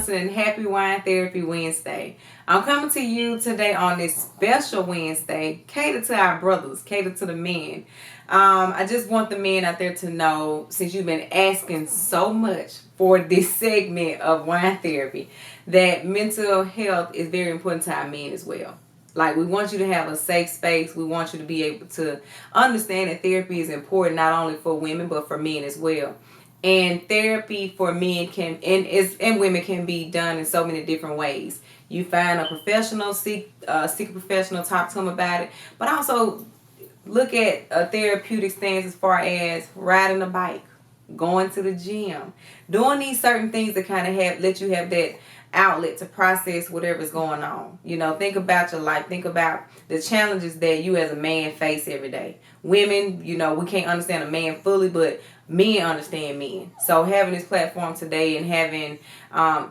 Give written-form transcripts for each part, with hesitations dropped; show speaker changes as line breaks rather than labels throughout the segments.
Johnson, and happy Wine Therapy Wednesday. I'm coming to you today on this special Wednesday, catered to our brothers, catered to the men. I just want the men out there to know, since you've been asking so much for this segment of wine therapy, that mental health is very important to our men as well. Like, we want you to have a safe space. We want you to be able to understand that therapy is important not only for women but for men as well. And therapy for men and women can be done in so many different ways. You find a professional, seek a professional, talk to them about it, but also look at a therapeutic stance as far as riding a bike, going to the gym, doing these certain things that kind of let you have that outlet to process whatever's going on. Think about your life. Think about the challenges that you as a man face every day. Women, we can't understand a man fully, but men understand men. So having this platform today and having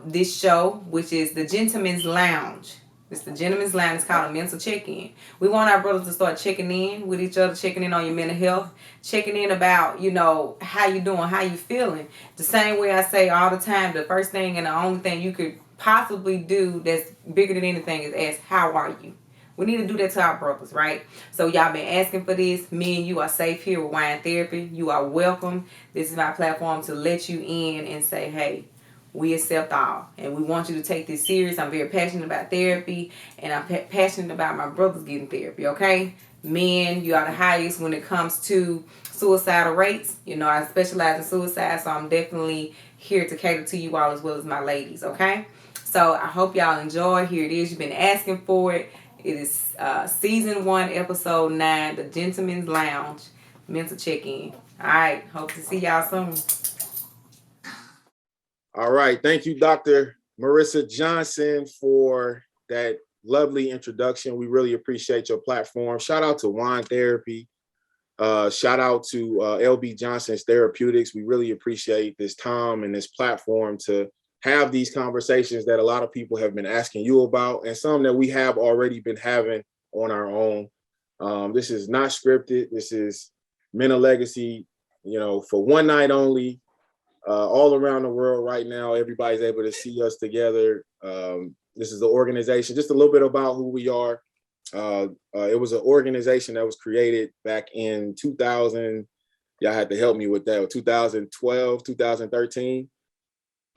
this show, which is the Gentleman's Lounge. It's the Gentleman's Lounge. It's called a mental check-in. We want our brothers to start checking in with each other, checking in on your mental health, checking in about, how you doing, how you feeling. The same way I say all the time, the first thing and the only thing you could possibly do that's bigger than anything is ask, how are you? We need to do that to our brothers, right? So y'all been asking for this. Me and you are safe here with Wine Therapy. You are welcome. This is my platform to let you in and say, hey, we accept all. And we want you to take this serious. I'm very passionate about therapy. And I'm passionate about my brothers getting therapy, okay? Men, you are the highest when it comes to suicidal rates. I specialize in suicide, so I'm definitely here to cater to you all as well as my ladies, okay? So I hope y'all enjoy. Here it is. You've been asking for it. It is season 1, episode 9, The Gentleman's Lounge, mental check-in. All right. Hope to see y'all soon.
All right. Thank you, Dr. Marissa Johnson, for that lovely introduction. We really appreciate your platform. Shout out to Wine Therapy. Shout out to LB Johnson's Therapeutics. We really appreciate this time and this platform to have these conversations that a lot of people have been asking you about, and some that we have already been having on our own. This is not scripted. This is Men of Legacy, for one night only, all around the world right now. Everybody's able to see us together. This is the organization, just a little bit about who we are. It was an organization that was created back in 2000. Y'all had to help me with that. 2012, 2013.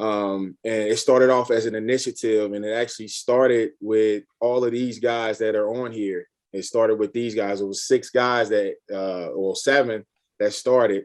And it started off as an initiative, and it actually started with all of these guys that are on here. It started with these guys. It was 6 guys or 7 that started.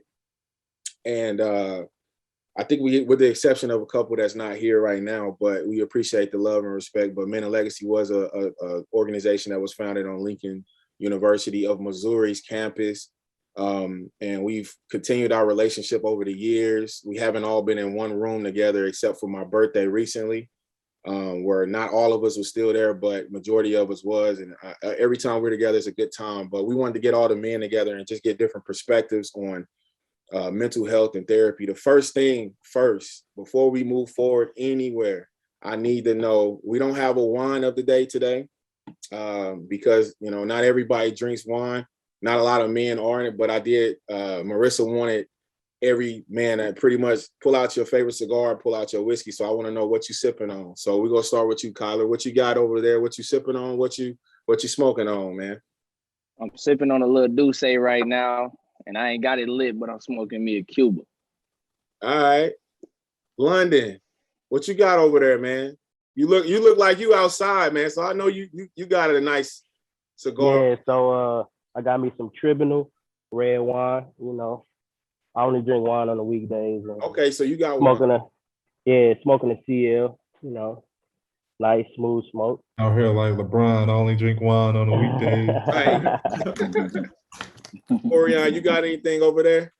And I think we, with the exception of a couple that's not here right now, but we appreciate the love and respect. But Men of Legacy was a organization that was founded on Lincoln University of Missouri's campus. And we've continued our relationship over the years. We haven't all been in one room together except for my birthday recently, where not all of us was still there, but majority of us was. And every time we're together, it's a good time. But we wanted to get all the men together and just get different perspectives on mental health and therapy. The first thing first, before we move forward anywhere, I need to know, we don't have a wine of the day today because, not everybody drinks wine. Not a lot of men are in it, but I did. Marissa wanted every man to pretty much pull out your favorite cigar, pull out your whiskey. So I want to know what you sipping on. So we're gonna start with you, Kyler. What you got over there? What you sipping on? What you smoking on, man?
I'm sipping on a little Douce right now, and I ain't got it lit, but I'm smoking me a Cuba.
All right, London. What you got over there, man? You look like you outside, man. So I know you got a nice cigar.
Yeah. So I got me some Tribunal red wine. I only drink wine on the weekdays.
Okay, so you got
smoking a CL. Nice smooth smoke.
Out here like LeBron, I only drink wine on the
weekdays. Orion, you got anything over there?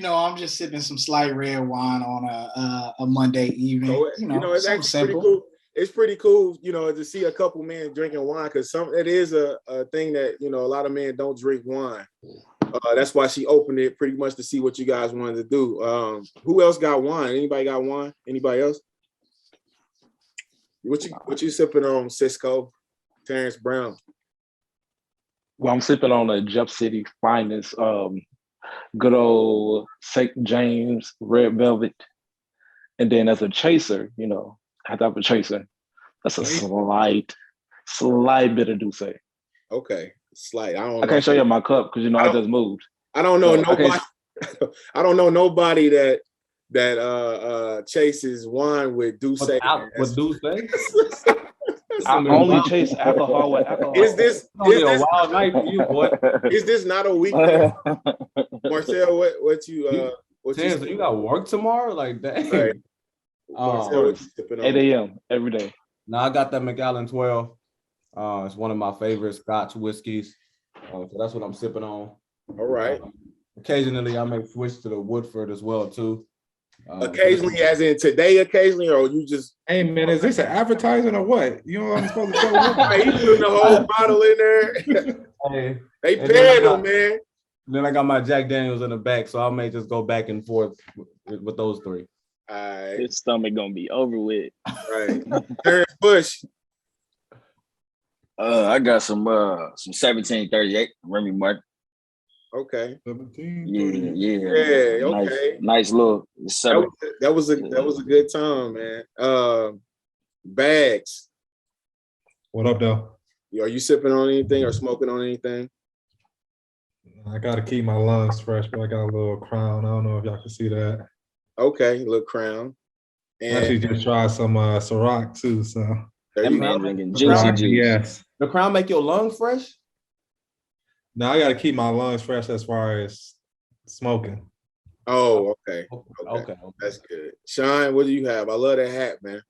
I'm just sipping some slight red wine on a Monday evening.
So, it's actually simple. Pretty cool. It's pretty cool, to see a couple men drinking wine, because it is a thing that, a lot of men don't drink wine. That's why she opened it pretty much to see what you guys wanted to do. Who else got wine? Anybody got wine? Anybody else? What you sipping on, Cisco? Terrence Brown?
Well, I'm sipping on a Jeff City finest, good old St. James Red Velvet.
And then as a chaser, you know, I have a chaser. That's a slight bit of Douce.
Okay, slight. I don't
I
know.
can't show you my cup because you know I just moved.
I don't know
So I
nobody.
can't-
I don't know nobody that chases wine with Douce.
With Douce?
I only chase alcohol with alcohol.
Is this
It's gonna be a wild night for you, boy.
is this not a weekend? Marcel, what you
Chance, you got work tomorrow? Like, dang.
Right. Marcel, what you sipping on?
8 a.m. every day.
Now I got that Macallan 12. It's one of my favorite Scotch whiskeys. So that's what I'm sipping on.
All right.
Occasionally, I may switch to the Woodford as well too.
Occasionally, as in today, occasionally, or you just.
Hey man, is this an advertising or what? You know what I'm supposed to say?
Hey, he putting the whole bottle in there.
Hey,
They paired them, man.
Then I got my Jack Daniels in the back, so I may just go back and forth with those three.
All right.
His stomach gonna be over with.
Right. Terrence Bush.
I got some 1738 Remy Martin.
Okay.
17.
Yeah. Okay.
Nice little.
That was a good time, man. Bags.
What up, though?
Are you sipping on anything or smoking on anything?
I gotta keep my lungs fresh, but I got a little crown. I don't know if y'all can see that.
Okay, little crown. And
actually just tried some Ciroc too. So
that man drinking juicy juice.
Yes.
The crown make your lungs fresh?
Now I got to keep my lungs fresh as far as smoking.
Oh, okay. That's good. Sean, what do you have? I love that hat, man.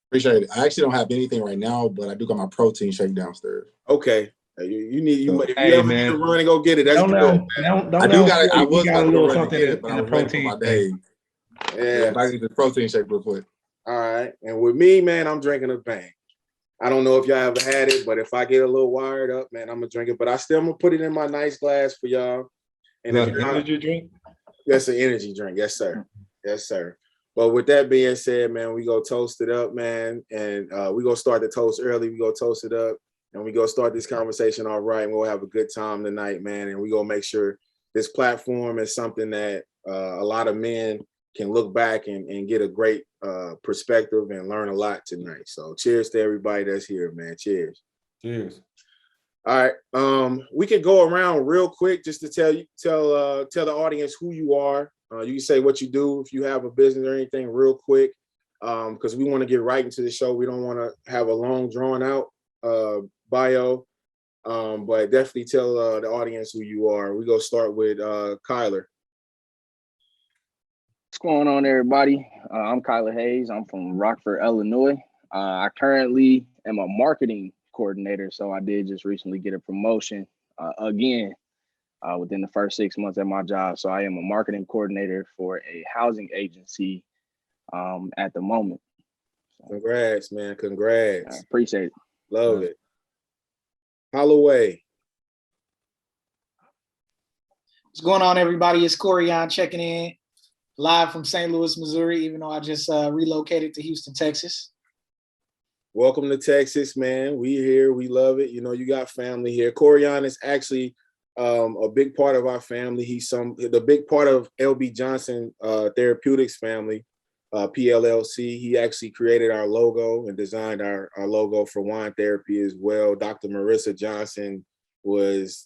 Appreciate it. I actually don't have anything right now, but I do got my protein shake downstairs.
Okay. You need you. If
Hey,
you ever
man.
need to run and go get it, that's good.
I was got a little something get it, but I was ready for my day.
Yeah,
I need the protein shake real quick.
All right. And with me, man, I'm drinking a Bang. I don't know if y'all ever had it, but if I get a little wired up, man, I'm gonna drink it. But I'm gonna put it in my nice glass for y'all. And
is that an energy drink?
That's an energy drink. Yes, sir. Yes, sir. But with that being said, man, we go toast it up, man. And we gonna start the toast early. We go toast it up and we go start this conversation all right. And we'll have a good time tonight, man. And we gonna make sure this platform is something that a lot of men can look back and get a great perspective and learn a lot tonight. So cheers to everybody that's here, man. Cheers.
Cheers.
All right. We could go around real quick just to tell the audience who you are. You can say what you do if you have a business or anything real quick. Because we want to get right into the show. We don't want to have a long drawn out bio. But definitely tell the audience who you are. We go start with Kyler.
What's going on, everybody? I'm Kyler Hayes. I'm from Rockford, Illinois. I currently am a marketing coordinator, so I did just recently get a promotion again within the first 6 months at my job. So I am a marketing coordinator for a housing agency at the moment.
Congrats, man. Congrats.
I appreciate it.
Love it. Holloway.
What's going on, everybody? It's Corian checking in live from St. Louis, Missouri, even though I just relocated to Houston, Texas.
Welcome to Texas, man. We here. We love it. You know, you got family here. Corian is actually a big part of our family. He's the big part of LB Johnson Therapeutics family, PLLC. He actually created our logo and designed our logo for wine therapy as well. Dr. Marissa Johnson was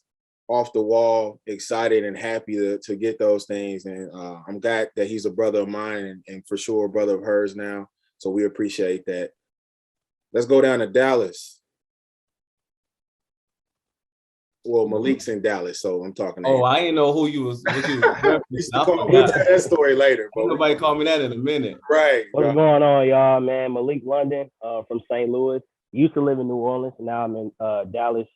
off the wall, excited and happy to get those things. And I'm glad that he's a brother of mine and for sure a brother of hers now. So we appreciate that. Let's go down to Dallas. Well, Malik's in Dallas, so I'm talking to him.
I didn't know who you was.
We'll tell that story later.
Nobody call me that in a minute.
Right.
What's going on, y'all, man? Malik London from St. Louis. Used to live in New Orleans. Now I'm in Dallas.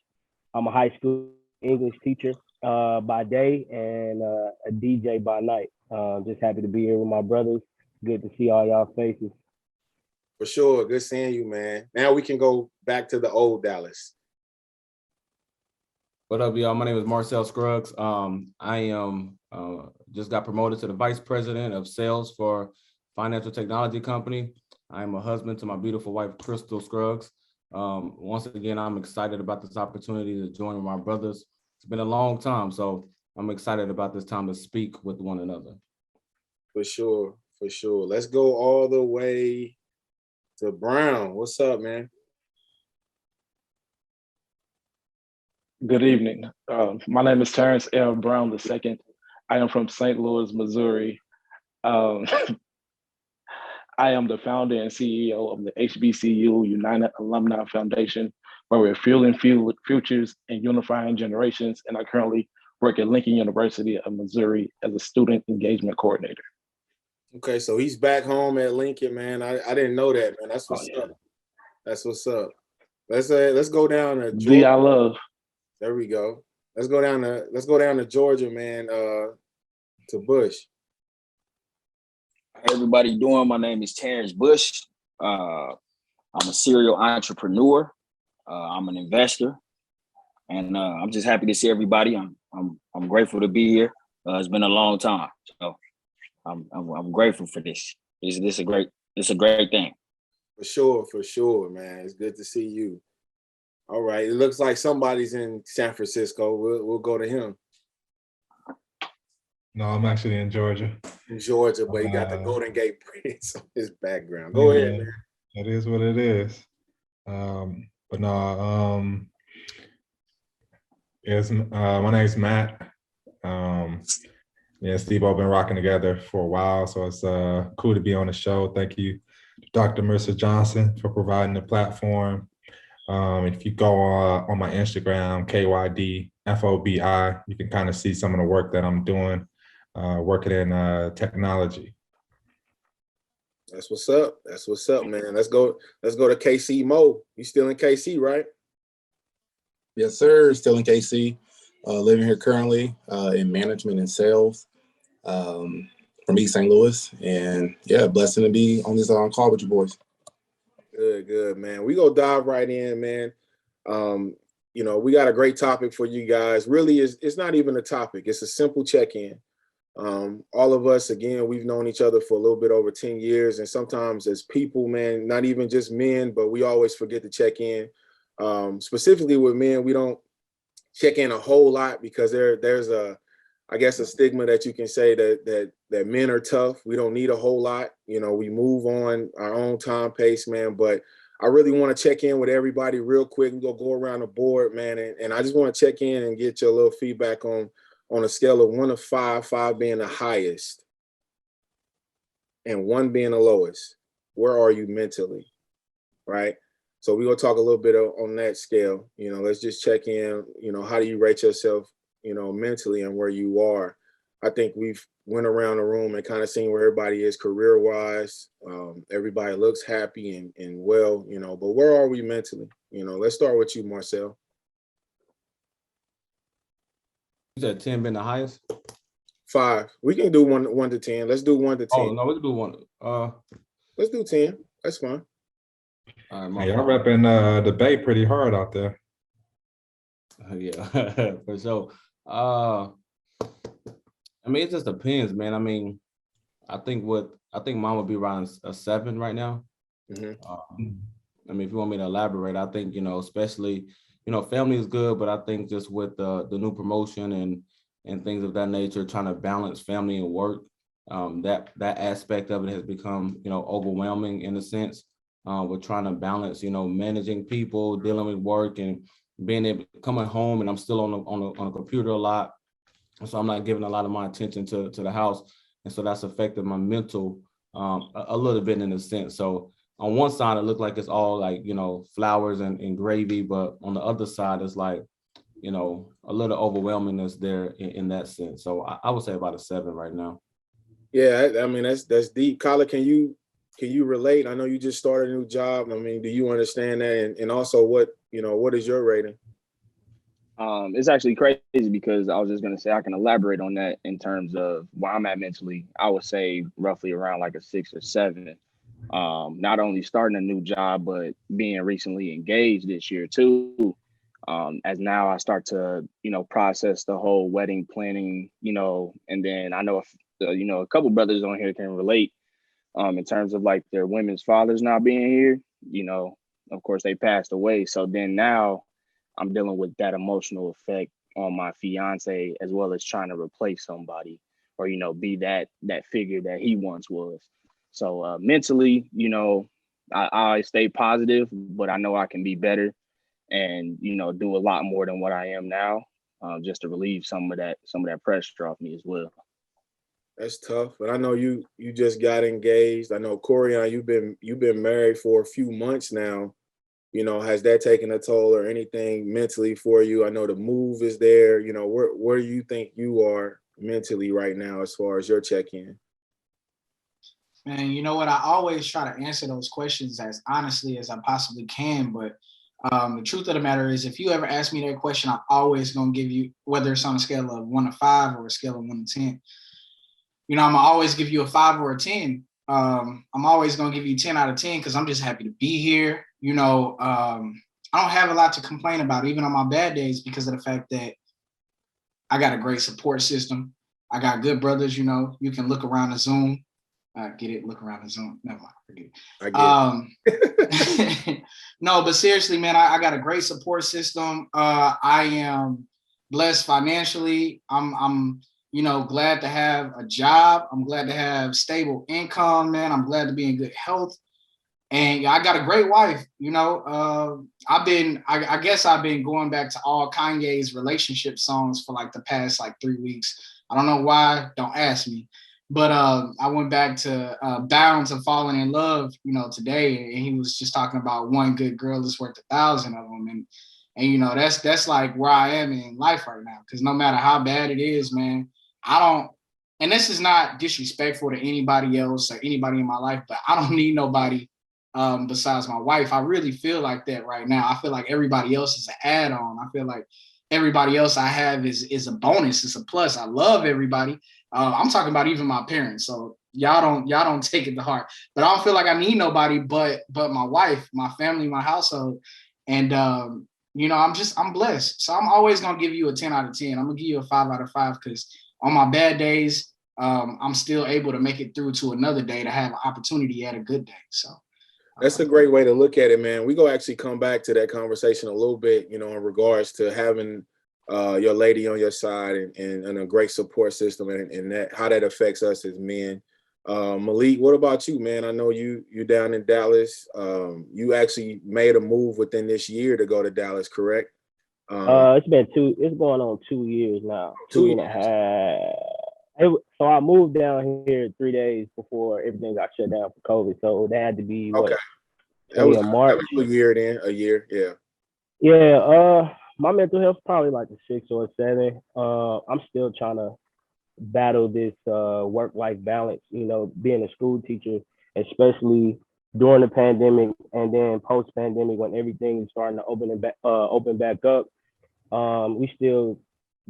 I'm a high school English teacher by day and a DJ by night. Just happy to be here with my brothers. Good to see all y'all faces.
For sure. Good seeing you, man. Now we can go back to the old Dallas.
What up, y'all? My name is Marcel Scruggs. I am just got promoted to the vice president of sales for financial technology company. I am a husband to my beautiful wife, Crystal Scruggs. Once again, I'm excited about this opportunity to join with my brothers. It's been a long time, so I'm excited about this time to speak with one another.
For sure. For sure. Let's go all the way to Brown. What's up, man?
Good evening. My name is Terrence L. Brown II. I am from St. Louis, Missouri. Um, I am the founder and CEO of the HBCU United Alumni Foundation, where we're fueling futures and unifying generations. And I currently work at Lincoln University of Missouri as a student engagement coordinator.
Okay, so he's back home at Lincoln, man. I didn't know that, man. That's what's
Oh, yeah.
up. That's what's up. Let's go down to
D, I
Georgia.
love.
There we go. Let's go down to Georgia, man. To Bush.
Hey, everybody doing? My name is Terrence Bush. I'm a serial entrepreneur. I'm an investor, and I'm just happy to see everybody. I'm grateful to be here. It's been a long time, so I'm grateful for this. This a great thing.
For sure, man. It's good to see you. All right. It looks like somebody's in San Francisco. We'll go to him.
No, I'm actually in Georgia.
In Georgia, but he got the Golden Gate Prince on his background. Go ahead, man.
It is what it is. But no, my name's Matt. Yeah, Steve, I've been rocking together for a while, so it's cool to be on the show. Thank you, Dr. Marissa Johnson, for providing the platform. If you go on my Instagram, KYDFOBI, you can kind of see some of the work that I'm doing, working in technology.
That's what's up. That's what's up, man. Let's go to KC Mo. You still in KC, right?
Yes, sir. Still in KC. Living here currently in management and sales from East St. Louis. And yeah, blessing to be on this call with you boys.
Good, man. We gonna dive right in, man. We got a great topic for you guys. Really, it's not even a topic. It's a simple check-in. All of us, again, we've known each other for a little bit over 10 years. And sometimes as people, man, not even just men, but we always forget to check in. Specifically with men, we don't check in a whole lot because there's a stigma that you can say that men are tough. We don't need a whole lot. We move on our own time pace, man. But I really want to check in with everybody real quick and go around the board, man. And I just want to check in and get your little feedback on a scale of 1 to 5, 5 being the highest and 1 being the lowest. Where are you mentally, right? So we're going to talk a little bit on that scale. Let's just check in, how do you rate yourself, mentally and where you are. I think we've went around the room and kind of seen where everybody is career-wise. Everybody looks happy and well, but where are we mentally? Let's start with you, Marcel.
You said 10 been the highest?
5. We can do 1 to 10. Let's do 1 to 10.
Oh, no, we can do 1.
Let's do 10. That's fine.
All right,
y'all repping the Bay pretty hard out there.
Yeah, for sure. It just depends, man. I think mine would be around a 7 right now.
Mm-hmm.
If you want me to elaborate, I think, especially, family is good, but I think just with the new promotion and things of that nature, trying to balance family and work, that aspect of it has become, overwhelming in a sense. We're trying to balance, managing people, dealing with work, and being able coming home, and I'm still on a computer a lot, so I'm not giving a lot of my attention to the house, and so that's affected my mental a little bit in a sense. So on one side, it looked like it's all like flowers and gravy, but on the other side, it's like a little overwhelmingness there in that sense. So I would say about a 7 right now.
Yeah, that's deep. Kyla, can you relate? I know you just started a new job. Do you understand that? And also what is your rating?
It's actually crazy because I was just gonna say I can elaborate on that in terms of where I'm at mentally. I would say roughly around like a 6 or 7. Not only starting a new job, but being recently engaged this year too. As now I start to, process the whole wedding planning, and then I know, a couple brothers on here can relate in terms of like their women's fathers not being here, of course they passed away. So then now I'm dealing with that emotional effect on my fiance, as well as trying to replace somebody or be that figure that he once was. So mentally, I always stay positive, but I know I can be better and do a lot more than what I am now, just to relieve some of that pressure off me as well.
That's tough, but I know you just got engaged. I know Corian, you've been married for a few months now. Has that taken a toll or anything mentally for you? I know the move is there. Where do you think you are mentally right now as far as your check-in?
Man, you know what? I always try to answer those questions as honestly as I possibly can. But the truth of the matter is, if you ever ask me that question, I'm always going to give you, whether it's on a scale of 1 to 5 or a scale of 1 to 10, I'm going to always give you a 5 or a 10. I'm always going to give you 10 out of 10 because I'm just happy to be here. I don't have a lot to complain about, even on my bad days, because of the fact that I got a great support system. I got good brothers, you can look around the Zoom. Get it? Look around the Zoom. Never mind, forget it.
I get
it. No, but seriously, man, I got a great support system. I am blessed financially. I'm glad to have a job. I'm glad to have stable income, man. I'm glad to be in good health. And I got a great wife, I guess I've been going back to all Kanye's relationship songs for like the past 3 weeks. I don't know why, don't ask me. But I went back to Bound to Falling in Love, today, and he was just talking about one good girl is worth 1,000 of them. And that's like where I am in life right now. Because no matter how bad it is, man, and this is not disrespectful to anybody else or anybody in my life, but I don't need nobody besides my wife. I really feel like that right now. I feel like everybody else is an add-on. I feel like everybody else I have is a bonus. It's a plus. I love everybody. I'm talking about even my parents. So y'all don't take it to heart. But I don't feel like I need nobody but my wife, my family, my household. And I'm blessed. So I'm always gonna give you a 10 out of 10. I'm gonna give you a 5 out of 5 because on my bad days, I'm still able to make it through to another day to have an opportunity at a good day. So
that's a great way to look at it, man. We go actually come back to that conversation a little bit, in regards to having your lady on your side and a great support system and that how that affects us as men. Malik, what about you, man? I know you down in Dallas. You actually made a move within this year to go to Dallas, correct?
It's going on 2 years now. 2.5. So I moved down here 3 days before everything got shut down for COVID. So that had to be
okay. That was
March.
a year then, a year, yeah.
Yeah, my mental health probably like a 6 or a 7. I'm still trying to battle this work-life balance, being a school teacher, especially during the pandemic and then post-pandemic when everything is starting to open back up. We still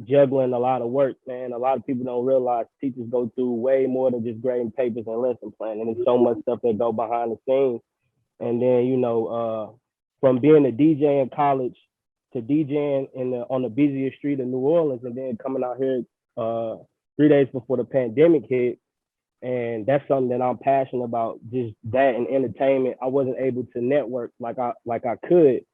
juggling a lot of work, man. A lot of people don't realize teachers go through way more than just grading papers and lesson planning. And there's so much stuff that go behind the scenes. And then, from being a DJ in college to DJing on the busiest street of New Orleans, and then coming out here 3 days before the pandemic hit. And that's something that I'm passionate about, just that and entertainment. I wasn't able to network like I could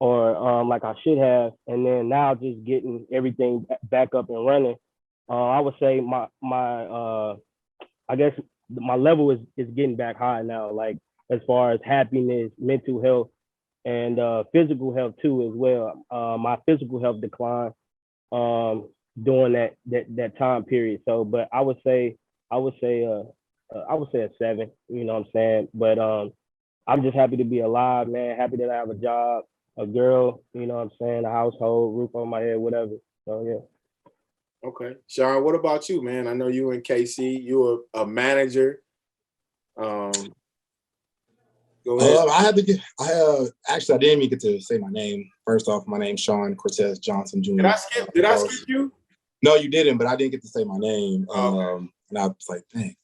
or like I should have. And then now just getting everything back up and running. I would say my I guess my level is getting back high now, like as far as happiness, mental health, and physical health too as well. My physical health declined during that time period. So, but I would say a 7. You know what I'm saying? But I'm just happy to be alive, man. Happy that I have a job, a girl. You know what I'm saying? A household, roof on my head, whatever. So yeah.
Okay, Sean, what about you, man? I know you in KC. You're a manager. Go ahead.
Actually, I didn't even get to say my name. First off, my name's Sean Cortez Johnson Jr.
Did I skip you?
No, you didn't, but I didn't get to say my name. And I was like, dang.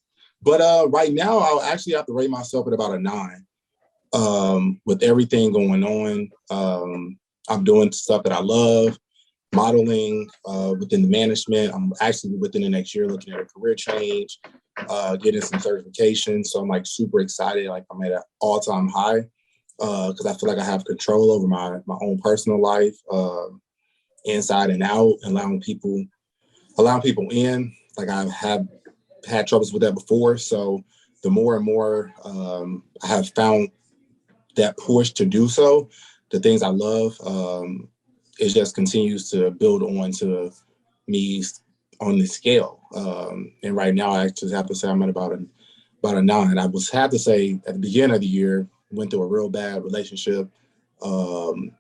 But right now, I'll actually have to rate myself at about a 9. With everything going on, I'm doing stuff that I love, modeling within the management. I'm actually within the next year looking at a career change, getting some certifications. So I'm like super excited. Like I'm at an all-time high because I feel like I have control over my own personal life, inside and out, allowing people in. Like I have had troubles with that before. So the more and more I have found that push to do so, the things I love, it just continues to build on to me on the scale. And right now, I just have to say I'm at about a 9. I was have to say at the beginning of the year, went through a real bad relationship, and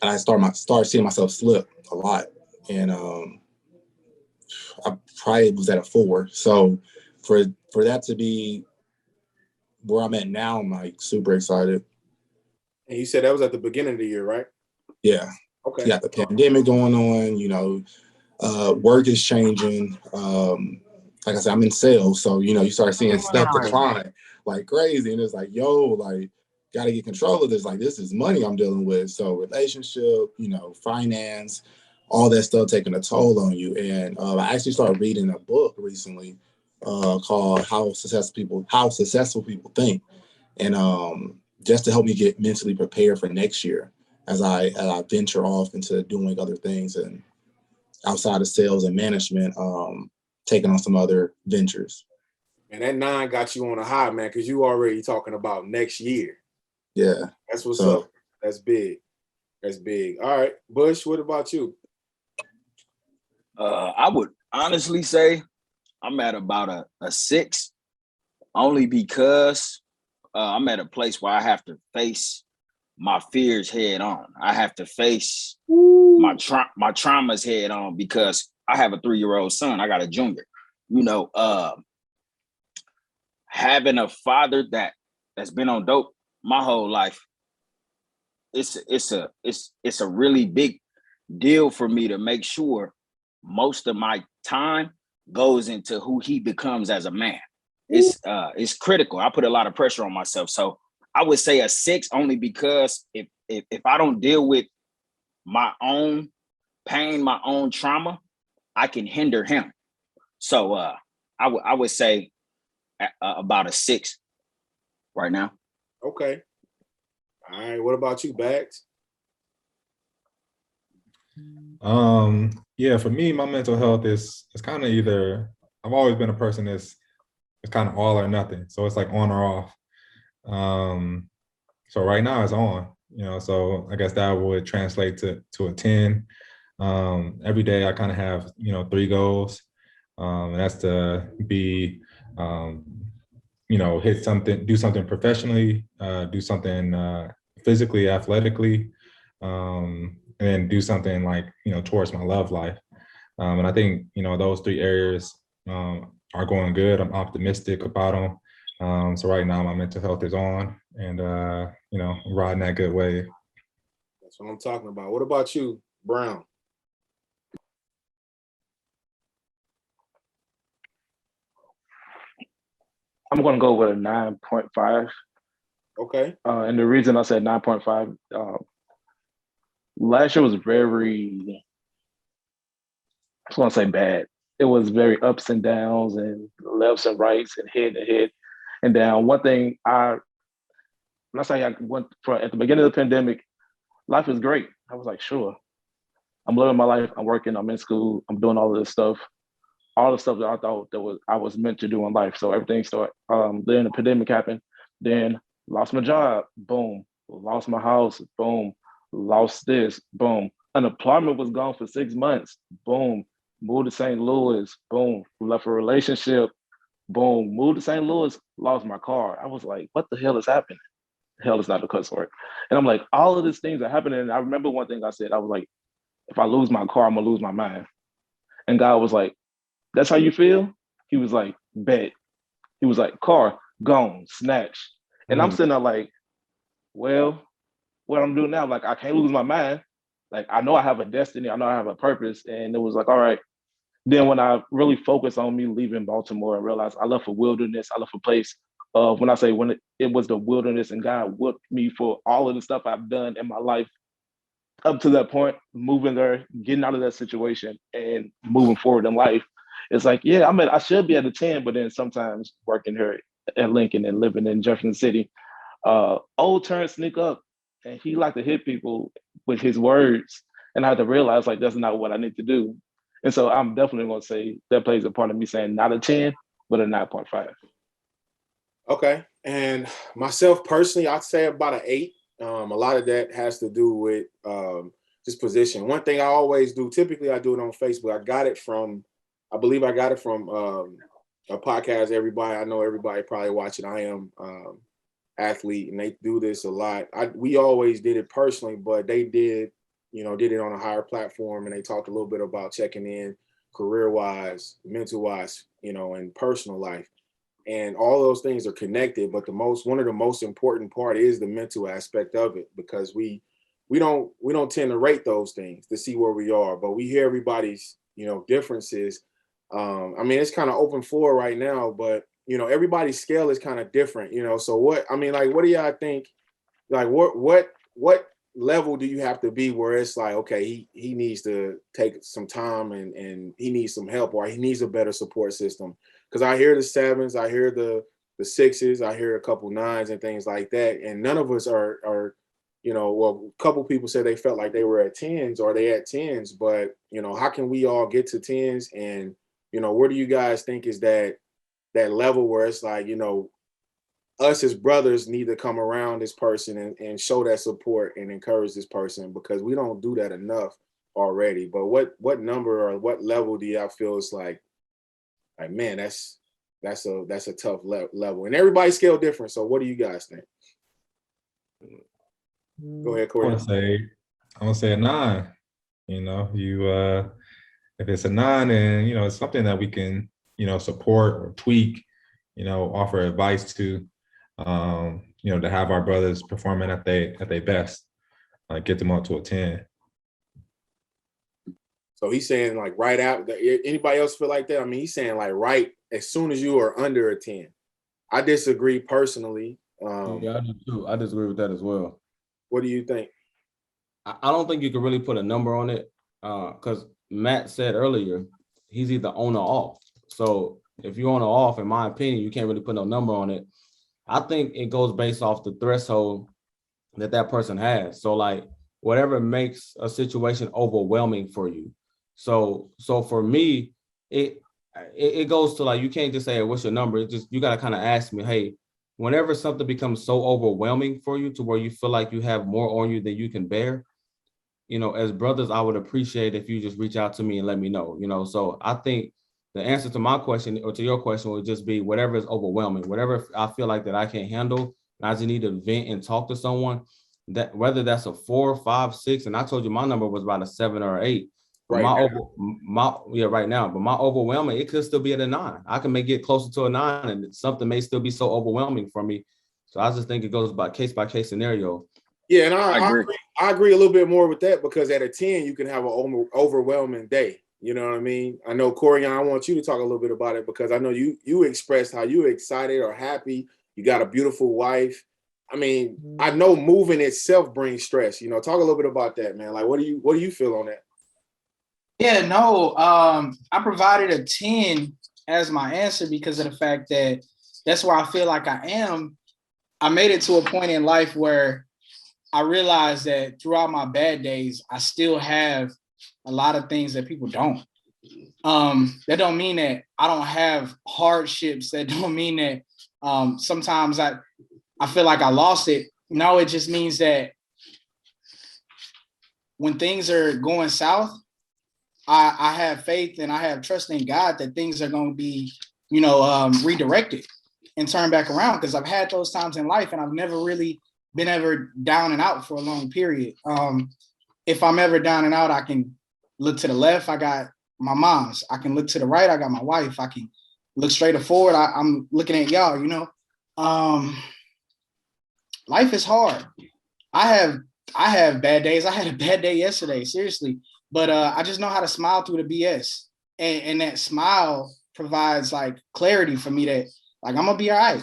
I started seeing myself slip a lot, and I probably was at a 4. So for that to be where I'm at now, I'm like super excited.
And you said that was at the beginning of the year, right?
Yeah.
Okay.
You got the pandemic going on, work is changing. Like I said, I'm in sales. So, you start seeing stuff decline like crazy. And it's like, got to get control of this. Like, this is money I'm dealing with. So relationship, finance, all that stuff taking a toll on you. And I actually started reading a book recently called How Successful People Think. And just to help me get mentally prepared for next year as I venture off into doing other things and outside of sales and management, taking on some other ventures.
And that 9 got you on a high, man, because you already talking about next year.
Yeah.
That's what's up. That's big. That's big. All right. Bush, what about you?
I would honestly say I'm at about a 6, only because I'm at a place where I have to face my fears head on. I have to face my traumas head on because I have a 3-year-old son. I got a junior. Having a father that's been on dope my whole life, it's a really big deal for me to make sure most of my time goes into who he becomes as a man. It's critical. I put a lot of pressure on myself. So I would say a 6 only because if I don't deal with my own pain, my own trauma, I can hinder him. So I would say about a 6 right now.
Okay. All right. What about you, Bags?
Yeah, for me, my mental health is kind of either, I've always been a person that's kind of all or nothing. So it's like on or off. So right now it's on, so I guess that would translate to a 10. Every day I kind of have, 3 goals. And that's to be, hit something, do something professionally, do something physically, athletically, and then do something like, towards my love life. And I think, those 3 areas are going good. I'm optimistic about them. So right now my mental health is on and, riding that good wave.
That's what I'm talking about. What about you, Brown?
I'm going to go with a 9.5.
Okay.
And the reason I said 9.5, last year was very, I just want to say bad. It was very ups and downs and lefts and rights and hit and down. One thing when I say I went for at the beginning of the pandemic, life is great. I was like, sure, I'm living my life. I'm working. I'm in school. I'm doing all of this stuff. All the stuff that I thought I was meant to do in life. So everything started. Then the pandemic happened. Then lost my job. Boom. Lost my house. Boom. Lost this. Boom. Unemployment was gone for 6 months. Boom. Moved to St. Louis. Boom. Left a relationship. Boom. Moved to St. Louis. Lost my car. I was like, what the hell is happening? Hell is not a cuss word. And I'm like, all of these things are happening. And I remember one thing I said. I was like, if I lose my car, I'm gonna lose my mind. And God was like, that's how you feel? He was like, bet. He was like, car, gone, snatched. And I'm sitting there like, well, what I'm doing now, like, I can't lose my mind. Like, I know I have a destiny. I know I have a purpose. And it was like, all right. Then when I really focused on me leaving Baltimore, I realized I left a wilderness. I left a place of, when I say when it was the wilderness, and God whooped me for all of the stuff I've done in my life up to that point, moving there, getting out of that situation and moving forward in life. It's like, yeah, I should be at a 10, but then sometimes working here at Lincoln and living in Jefferson City, old Terrence sneak up and he like to hit people with his words. And I had to realize like, that's not what I need to do. And so I'm definitely gonna say that plays a part of me saying not a 10, but a 9.5.
Okay. And myself personally, I'd say about an 8. A lot of that has to do with just position. One thing I always do, typically I do it on Facebook. I believe I got it from a podcast. I know everybody probably watching. I Am Athlete, and they do this a lot. We always did it personally, but they did it on a higher platform, and they talked a little bit about checking in career-wise, mental-wise, and personal life. And all those things are connected, but one of the most important part is the mental aspect of it, because we don't tend to rate those things to see where we are, but we hear everybody's differences. I mean, it's kind of open floor right now, but everybody's scale is kind of different. So what do y'all think? Like what level do you have to be where it's like, okay, he needs to take some time and he needs some help, or he needs a better support system? Because I hear the 7s, I hear the 6s, I hear a couple 9s and things like that, and none of us are well, a couple people said they felt like they were at 10s or they at 10s, but how can we all get to 10s? And where do you guys think is that level where it's like, us as brothers need to come around this person and show that support and encourage this person, because we don't do that enough already. But what number or what level do y'all feel is like man, that's a tough level, and everybody's scale different. So what do you guys think? Go ahead, Corey.
I'm gonna say a 9. If it's a 9, and it's something that we can support or tweak, offer advice to, to have our brothers performing at their best, get them up to a 10.
So he's saying like right out. Anybody else feel like that? I mean, he's saying like right as soon as you are under a 10. I disagree personally.
Yeah, I do too. I disagree with that as well.
What do you think?
I don't think you can really put a number on it, because Matt said earlier he's either on or off. So if you're on or off, in my opinion, you can't really put no number on it. I think it goes based off the threshold that person has. So like whatever makes a situation overwhelming for you. So for me, it goes to like, you can't just say, hey, what's your number? It's just, you got to kind of ask me, hey, whenever something becomes so overwhelming for you to where you feel like you have more on you than you can bear, as brothers, I would appreciate if you just reach out to me and let me know, So I think the answer to my question, or to your question, would just be whatever is overwhelming, whatever I feel like that I can't handle, and I just need to vent and talk to someone, that whether that's a 4, 5, 6, and I told you my number was about a 7 or 8. But right now, but my overwhelming, it could still be at a 9. I can make it closer to a 9, and something may still be so overwhelming for me. So I just think it goes by case scenario.
Yeah, and I agree a little bit more with that, because at a 10, you can have an overwhelming day. You know what I mean? I know, Corey, I want you to talk a little bit about it, because I know you expressed how you excited or happy. You got a beautiful wife. I mean, I know moving itself brings stress. Talk a little bit about that, man. Like, what do you feel on that?
Yeah, no, I provided a 10 as my answer because of the fact that that's where I feel like I am. I made it to a point in life where I realized that throughout my bad days, I still have a lot of things that people don't. That don't mean that I don't have hardships. That don't mean that sometimes I feel like I lost it. No, it just means that when things are going south, I have faith and I have trust in God that things are going to be, redirected and turned back around, because I've had those times in life and I've never really been ever down and out for a long period. If I'm ever down and out, I can look to the left. I got my mom's. I can look to the right. I got my wife. I can look straight forward. I'm looking at y'all, life is hard. I have bad days. I had a bad day yesterday, seriously. But I just know how to smile through the BS. And that smile provides like clarity for me that like, I'm gonna be all right.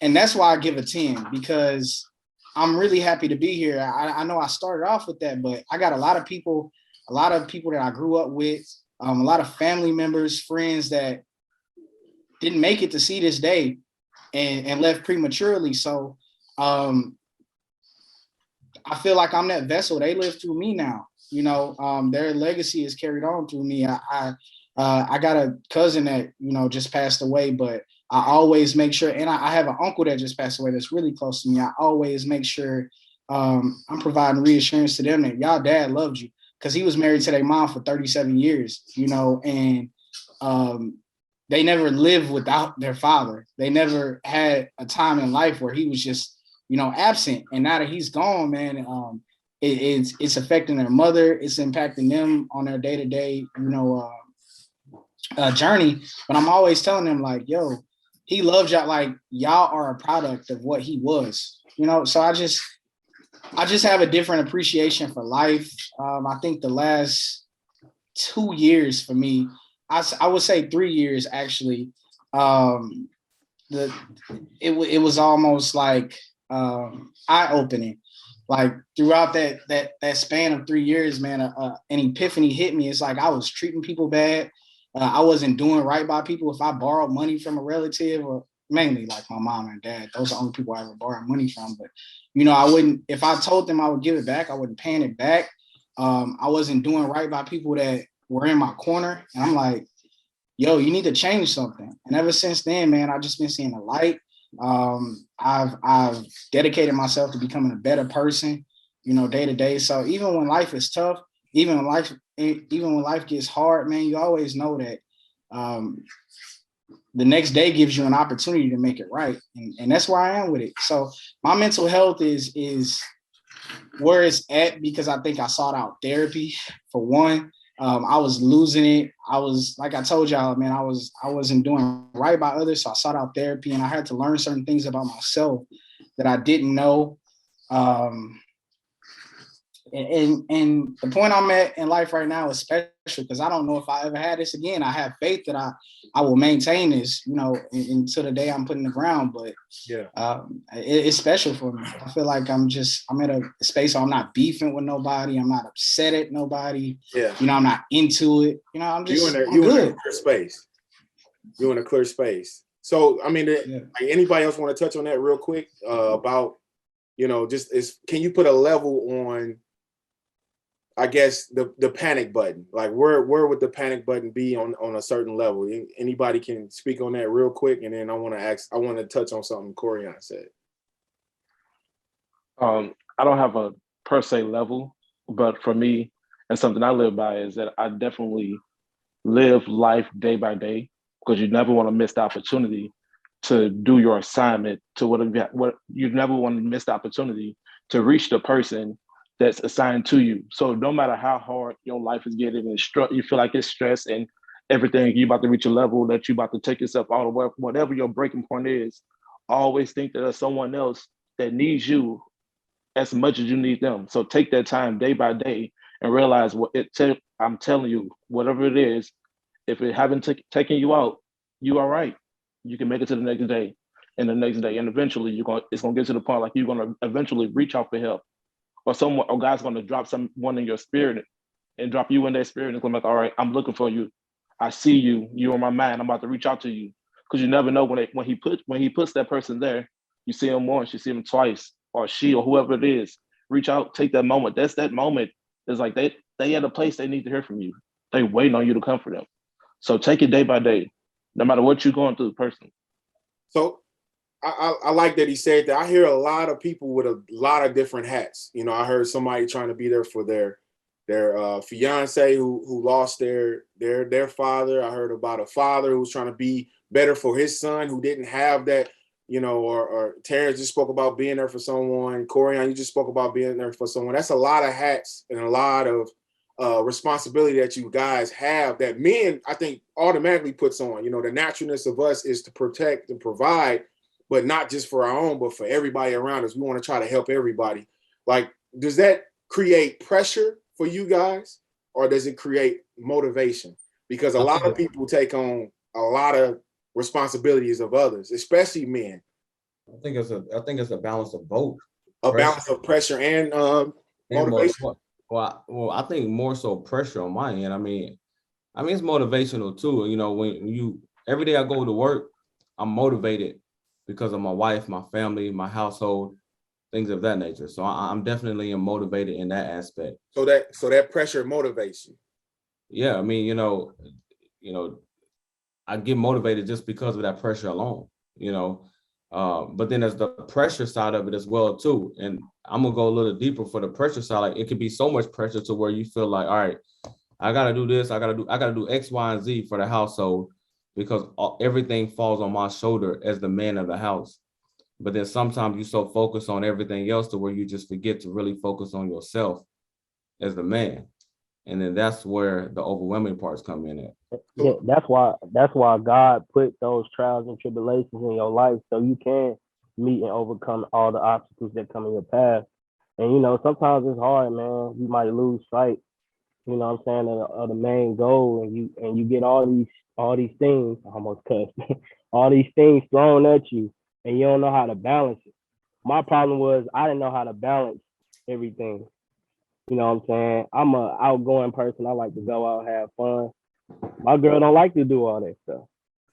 And that's why I give a 10, because I'm really happy to be here. I know I started off with that, but I got a lot of people that I grew up with, a lot of family members, friends that didn't make it to see this day and left prematurely. So I feel like I'm that vessel. They live through me now. Their legacy is carried on through me. I I got a cousin that, just passed away, but I always make sure, and I have an uncle that just passed away that's really close to me. I always make sure I'm providing reassurance to them that y'all dad loved you, because he was married to their mom for 37 years, and they never lived without their father. They never had a time in life where he was just, absent. And now that he's gone, man, it's affecting their mother. It's impacting them on their day-to-day, journey. But I'm always telling them, like, yo, he loves y'all. Like, y'all are a product of what he was, So I just have a different appreciation for life. I think the last 2 years for me, I would say 3 years actually. It was almost like eye opening. Like throughout that span of 3 years, man, an epiphany hit me. It's like I was treating people bad. I wasn't doing right by people. If I borrowed money from a relative, or mainly like my mom and dad, those are the only people I ever borrowed money from. But I wouldn't. If I told them I would give it back, I wouldn't pay it back. I wasn't doing right by people that were in my corner, and I'm like, yo, you need to change something. And ever since then, man, I've just been seeing the light. I've dedicated myself to becoming a better person, day to day. So even when life is tough, even when life gets hard, man, you always know that the next day gives you an opportunity to make it right. And that's where I am with it. So my mental health is where it's at because I think I sought out therapy for one. I was losing it. I was, like I told y'all, man, I wasn't doing right by others. So I sought out therapy, and I had to learn certain things about myself that I didn't know. And the point I'm at in life right now is special because I don't know if I ever had this again. I have faith that I will maintain this, until the day I'm put in the ground. But
yeah,
it's special for me. I feel like I'm at a space where I'm not beefing with nobody. I'm not upset at nobody.
Yeah,
I'm not into it. I'm
good.
In a clear
space. You're in a clear space. So I mean, like anybody else want to touch on that real quick about can you put a level on? I guess the panic button, like where would the panic button be on a certain level? Anybody can speak on that real quick, and then I want to touch on something Corian said.
I don't have a per se level, but for me, and something I live by is that I definitely live life day by day because you never want to miss the opportunity to do your assignment to what you never want to miss the opportunity to reach the person that's assigned to you. So no matter how hard your life is getting and you feel like it's stress and everything, you about to reach a level that you about to take yourself out of work, whatever your breaking point is, always think that there's someone else that needs you as much as you need them. So take that time day by day and realize I'm telling you, whatever it is, if it haven't taken you out, you are right. You can make it to the next day and the next day. And eventually it's gonna get to the point like you're gonna eventually reach out for help. Or God's gonna drop someone in your spirit and drop you in their spirit and come like, all right, I'm looking for you. I see you. You're on my mind. I'm about to reach out to you. Because you never know when he puts that person there, you see him once, you see him twice, or she or whoever it is. Reach out, take that moment. That moment is like they at a place they need to hear from you. They waiting on you to comfort them. So take it day by day, no matter what you're going through personally.
So I like that he said that. I hear a lot of people with a lot of different hats. I heard somebody trying to be there for their fiance who lost their father. I heard about a father who was trying to be better for his son who didn't have that. Or Terrence just spoke about being there for someone. Corian, you just spoke about being there for someone. That's a lot of hats and a lot of responsibility that you guys have that men, I think, automatically puts on. The naturalness of us is to protect and provide, but not just for our own, but for everybody around us. We want to try to help everybody. Like, does that create pressure for you guys, or does it create motivation? Because a lot of people take on a lot of responsibilities of others, especially men.
I think it's a balance of both.
Balance of pressure and motivation.
Well, I think more so pressure on my end. I mean, it's motivational too. When every day I go to work, I'm motivated because of my wife, my family, my household, things of that nature. So I'm definitely motivated in that aspect.
So that pressure motivates you.
Yeah, I mean, I get motivated just because of that pressure alone, but then there's the pressure side of it as well too. And I'm gonna go a little deeper for the pressure side. Like it could be so much pressure to where you feel like, all right, I gotta do this, I gotta do X, Y, and Z for the household because everything falls on my shoulder as the man of the house. But then sometimes you so focused on everything else to where you just forget to really focus on yourself as the man. And then that's where the overwhelming parts come in at.
Yeah, that's why God put those trials and tribulations in your life so you can meet and overcome all the obstacles that come in your path. And sometimes it's hard, man. You might lose sight, what I'm saying, of the main goal, and you get all these things, I almost cussed, all these things thrown at you, and you don't know how to balance it. My problem was I didn't know how to balance everything. You know what I'm saying? I'm a outgoing person. I like to go out, have fun. My girl don't like to do all that stuff.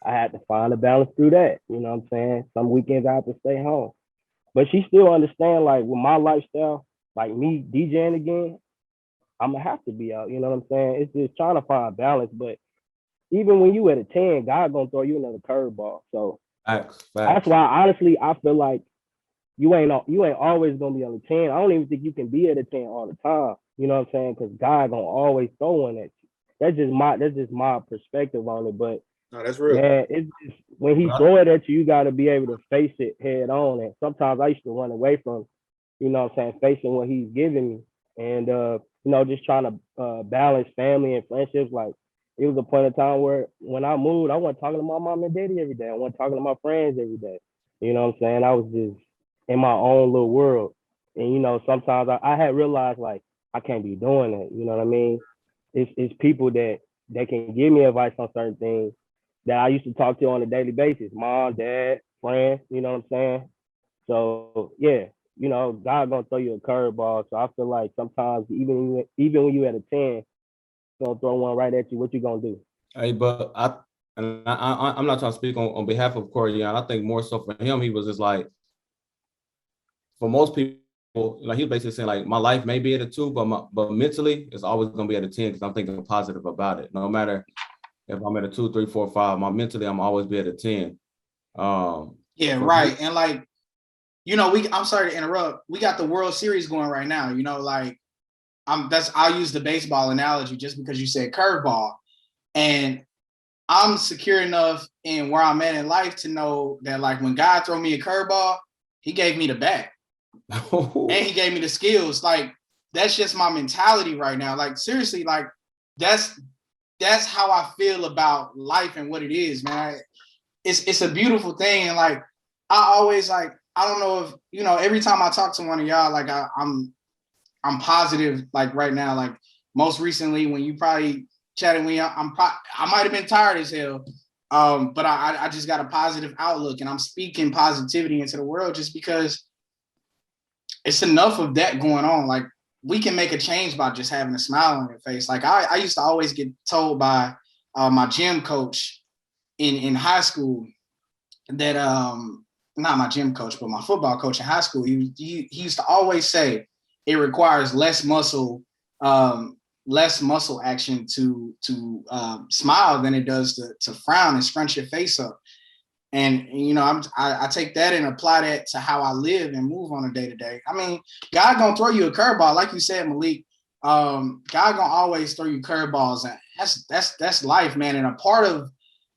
I had to find a balance through that. You know what I'm saying? Some weekends I have to stay home. But she still understand, like, with my lifestyle, like me DJing again, I'm gonna have to be out. You know what I'm saying? It's just trying to find balance. But even when you at a 10, God gonna throw you another curveball. So that's why honestly I feel like you ain't always gonna be on the 10. I don't even think you can be at a 10 all the time. You know what I'm saying? Because God gonna always throw one at you. That's just my perspective on it. But
no, that's real.
Man, it's just when he throw it at you, you gotta be able to face it head on. And sometimes I used to run away from, what I'm saying, facing what he's giving me. And just trying to balance family and friendships. Like it was a point in time where when I moved, I wasn't talking to my mom and daddy every day. I wasn't talking to my friends every day. You know what I'm saying? I was just in my own little world. And sometimes I had realized like I can't be doing that. You know what I mean? It's people that can give me advice on certain things that I used to talk to on a daily basis. Mom, dad, friends, you know what I'm saying? So yeah, God gonna throw you a curveball. So I feel like sometimes even when you at a 10, gonna throw one right at you, what you gonna do?
Hey, but I'm not trying to speak on behalf of Corian. I think more so for him, he was just like, for most people, like he was basically saying like my life may be at a 2, but mentally it's always gonna be at a 10 because I'm thinking positive about it. No matter if I'm at a 2, 3, 4, 5, mentally I'm always be at a 10.
Yeah, right. And like, I'm sorry to interrupt. We got the World Series going right now. Like I'll use the baseball analogy just because you said curveball. And I'm secure enough in where I'm at in life to know that like when God throw me a curveball, he gave me the bat. And he gave me the skills. Like that's just my mentality right now. Like seriously, like that's how I feel about life and what it is, man. It's a beautiful thing. And like I always like, I don't know if every time I talk to one of y'all, like I'm positive. Like right now, like most recently when you probably chatted with me, I might have been tired as hell, but I just got a positive outlook and I'm speaking positivity into the world just because it's enough of that going on. Like we can make a change by just having a smile on your face. Like I used to always get told by my gym coach in high school that not my gym coach, but my football coach in high school, he used to always say it requires less muscle action to smile than it does to frown and scrunch your face up. And I take that and apply that to how I live and move on a day to day. I mean, God gonna throw you a curveball, like you said, Malik. God gonna always throw you curveballs, and that's life, man. And a part of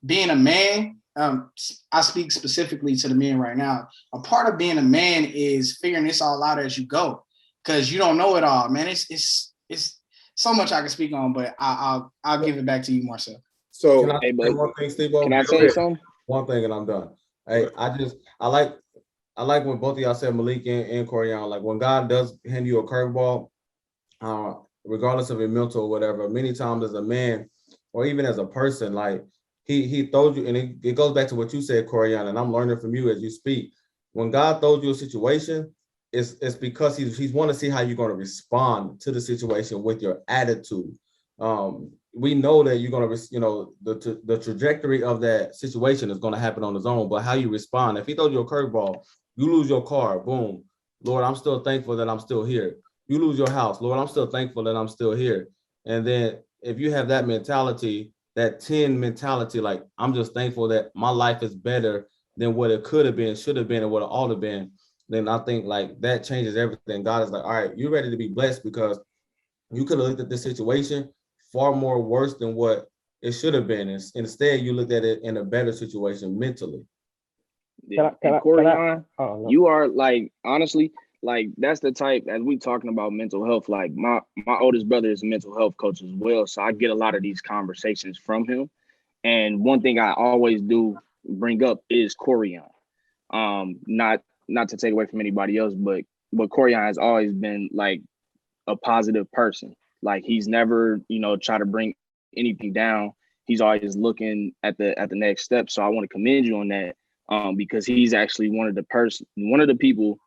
being a man, I speak specifically to the men right now. A part of being a man is figuring this all out as you go, because you don't know it all, man. It's so much I can speak on, but I'll give it back to you, Marcel.
So
can I say one thing, Steve?
Can I say something?
One thing and I'm done. Hey, I like when both of y'all said Malik and Corian, like when God does hand you a curveball, regardless of your mental or whatever, many times as a man or even as a person, like he throws you, and it goes back to what you said, Corian, and I'm learning from you as you speak. When God throws you a situation, it's because he's want to see how you're going to respond to the situation with your attitude. We know that you're going to, the trajectory of that situation is going to happen on its own, but how you respond. If he throws you a curveball, you lose your car, boom. Lord, I'm still thankful that I'm still here. You lose your house, Lord, I'm still thankful that I'm still here. And then if you have that mentality, that 10 mentality, like I'm just thankful that my life is better than what it could have been, should have been, and what it ought to have been, then I think like that changes everything. God is like, all right, you're ready to be blessed because you could have looked at this situation far more worse than what it should have been. Instead, you looked at it in a better situation mentally.
Yeah. And Corian, you are like, honestly, like that's the type, as we talking about mental health, like my oldest brother is a mental health coach as well. So I get a lot of these conversations from him. And one thing I always do bring up is Corian. Not to take away from anybody else, but Corian has always been like a positive person. Like he's never, try to bring anything down. He's always looking at the next step. So I want to commend you on that, because he's actually one of the people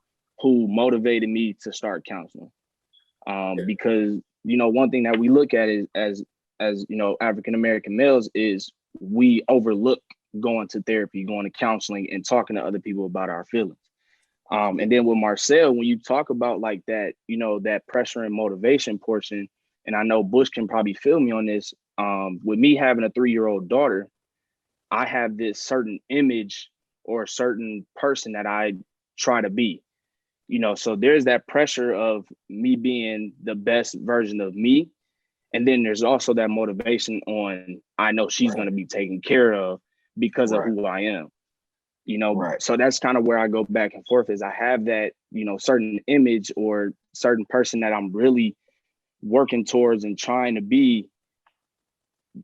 who motivated me to start counseling. Because one thing that we look at is as African American males is we overlook going to therapy, going to counseling, and talking to other people about our feelings. And then with Marcel, when you talk about like that, that pressure and motivation portion, and I know Bush can probably feel me on this. With me having a 3-year-old daughter, I have this certain image or a certain person that I try to be, so there's that pressure of me being the best version of me. And then there's also that motivation on, I know she's going to be taken care of because of who I am. So that's kind of where I go back and forth is I have that, certain image or certain person that I'm really working towards and trying to be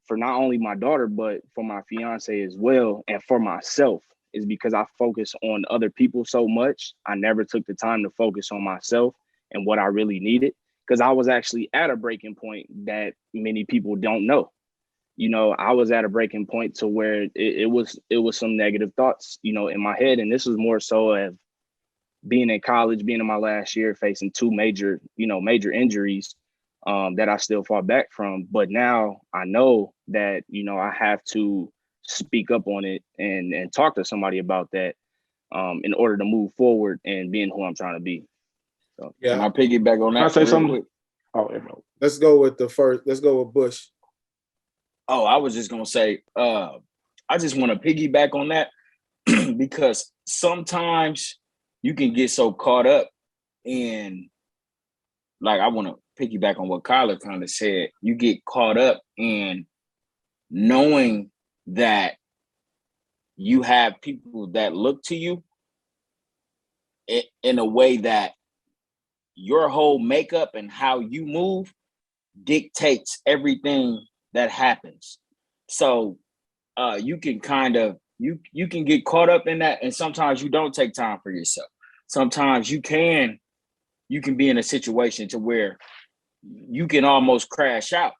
for not only my daughter, but for my fiance as well. And for myself is because I focus on other people so much. I never took the time to focus on myself and what I really needed, because I was actually at a breaking point that many people don't know. I was at a breaking point to where it was some negative thoughts, in my head. And this was more so of being in college, being in my last year, facing 2 major injuries that I still fought back from. But now I know that, I have to speak up on it and talk to somebody about that in order to move forward and being who I'm trying to be. So
can I piggyback on that?
Can I say something? Oh,
let's go with Bush.
Oh, I was just gonna say, I just want to piggyback on that because sometimes you can get so caught up in, like, I want to piggyback on what Kyler kind of said. You get caught up in knowing that you have people that look to you in a way that your whole makeup and how you move dictates everything that happens. So you can kind of you can get caught up in that, and sometimes you don't take time for yourself. Sometimes you can be in a situation to where you can almost crash out,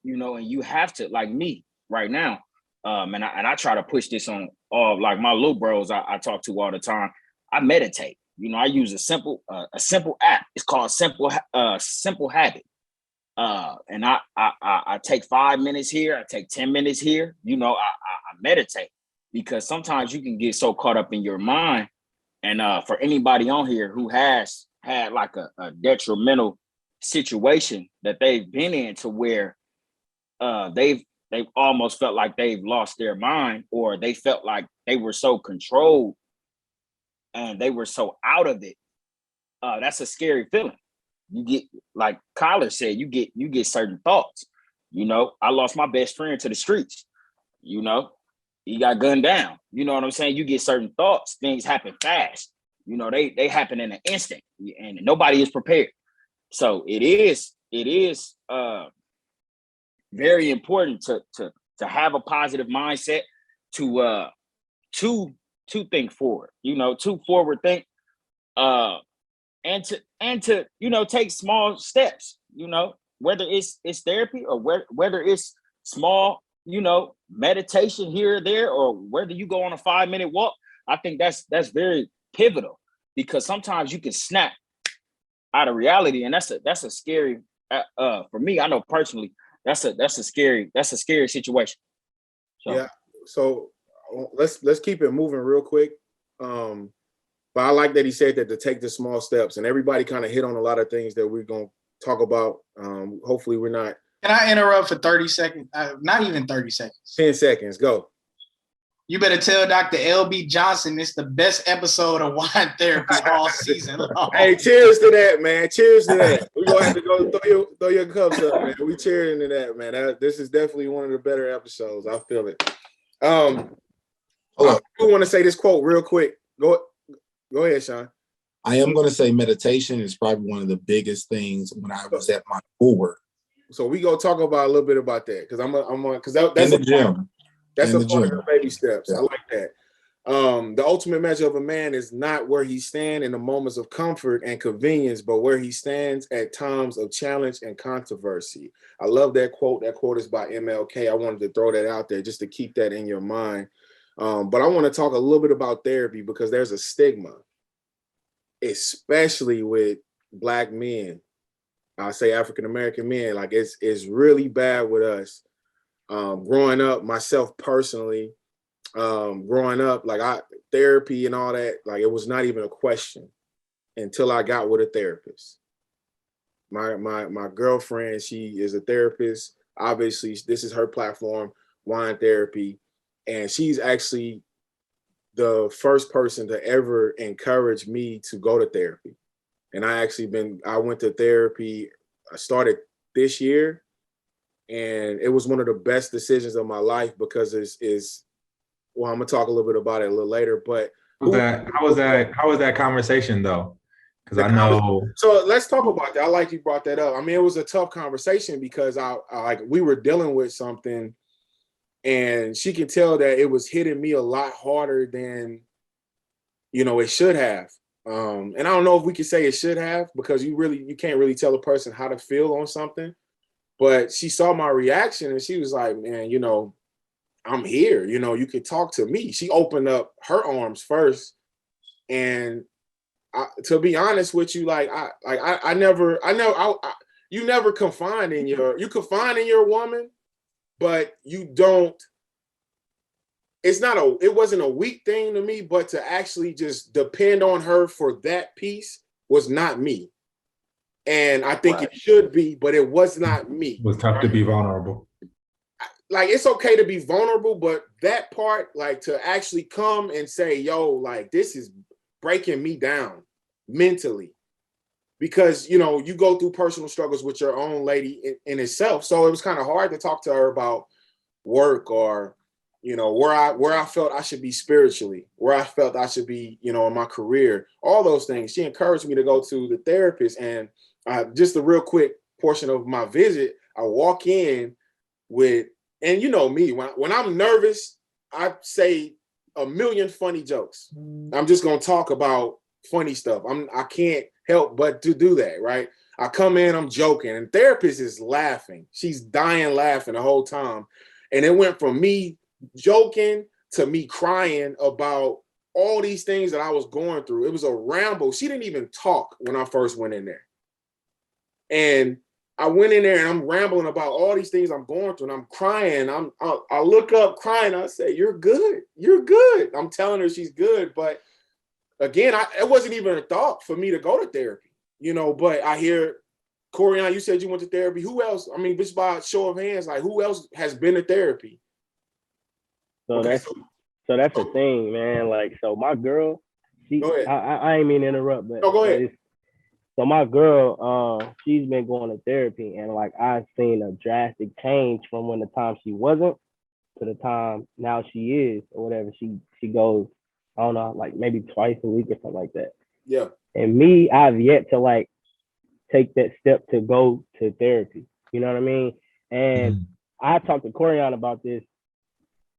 and you have to, like me right now. And I try to push this on all, like my little bros I talk to all the time. I meditate. I use a simple app. It's called Simple Habit. And I take 5 minutes here. I take 10 minutes here. I meditate, because sometimes you can get so caught up in your mind. And for anybody on here who has had like a detrimental situation that they've been in, to where they've almost felt like they've lost their mind, or they felt like they were so controlled and they were so out of it. That's a scary feeling. You get, like Kyler said, you get certain thoughts. I lost my best friend to the streets. He got gunned down. You know what I'm saying? You get certain thoughts. Things happen fast. They happen in an instant, and nobody is prepared. So it is very important to have a positive mindset, to think forward. To forward think. And to take small steps, whether it's therapy, or whether it's small, meditation here or there, or whether you go on a 5-minute walk. I think that's very pivotal, because sometimes you can snap out of reality, and that's a scary, for me, I know personally, that's a scary situation. So.
Yeah. So let's keep it moving real quick. But I like that he said that to take the small steps, and everybody kind of hit on a lot of things that we're going to talk about. Hopefully we're not
Can I interrupt for 30 seconds? Not even 30 seconds.
10 seconds, go.
You better tell Dr. LB Johnson it's the best episode of Wine Therapy all season long.
Hey, cheers to that, man. Cheers to that. We're going to have to go throw your cups up, man. We cheering to that, man. This is definitely one of the better episodes. I feel it. I want to say this quote real quick. Go ahead, Sean.
I am going to say meditation is probably one of the biggest things when I was at my core.
So we go talk about a little bit about that because that's
in the gym.
That's a part of the baby steps. Yeah. I like that. The ultimate measure of a man is not where he stands in the moments of comfort and convenience, but where he stands at times of challenge and controversy. I love that quote. That quote is by MLK. I wanted to throw that out there just to keep that in your mind. But I want to talk a little bit about therapy because there's a stigma, especially with Black men. I say African-American men, like it's really bad with us. Growing up, myself personally, growing up, like therapy and all that, like it was not even a question until I got with a therapist. My girlfriend, she is a therapist. Obviously, this is her platform, Wine Therapy, and she's actually the first person to ever encourage me to go to therapy. And I went to therapy. I started this year, and it was one of the best decisions of my life because well, I'm gonna talk a little bit about it a little later. But
how was that conversation though? Because I know.
So let's talk about that. I like you brought that up. I mean, it was a tough conversation because we were dealing with something, and she could tell that it was hitting me a lot harder than it should have. And I don't know if we could say it should have because you can't really tell a person how to feel on something. But she saw my reaction and she was like, man, I'm here. You could talk to me. She opened up her arms first. And to be honest with you, you never confide in you confide in your woman, but you don't. It wasn't a weak thing to me, but to actually just depend on her for that piece was not me. And I think it should be, but it was not me.
It was tough to be vulnerable.
Like, it's okay to be vulnerable, but that part, like to actually come and say, yo, like this is breaking me down mentally. Because, you go through personal struggles with your own lady in itself. So it was kind of hard to talk to her about work or, where I felt I should be spiritually, where I felt I should be, in my career, all those things. She encouraged me to go to the therapist. And just a real quick portion of my visit, I walk in with, and me, when I'm nervous, I say a million funny jokes. I'm just going to talk about funny stuff. I can't help but to do that, right? I come in, I'm joking, and the therapist is laughing. She's dying laughing the whole time. And it went from me joking to me crying about all these things that I was going through. It was a ramble. She didn't even talk when I first went in there. And I went in there and I'm rambling about all these things I'm going through, and I'm crying. I look up crying. I say, "You're good. You're good." I'm telling her she's good, but again, it wasn't even a thought for me to go to therapy, But I hear, Corian, you said you went to therapy. Who else? I mean, just by a show of hands, like who else has been to therapy?
So that's the thing, man. Like, so my girl, I ain't mean to interrupt, but
go ahead.
So my girl, she's been going to therapy, and like I've seen a drastic change from when the time she wasn't to the time now she is, or whatever. She goes, I don't know, like maybe twice a week or something like that.
Yeah.
And me, I've yet to like take that step to go to therapy. You know what I mean? And I talked to Corian about this,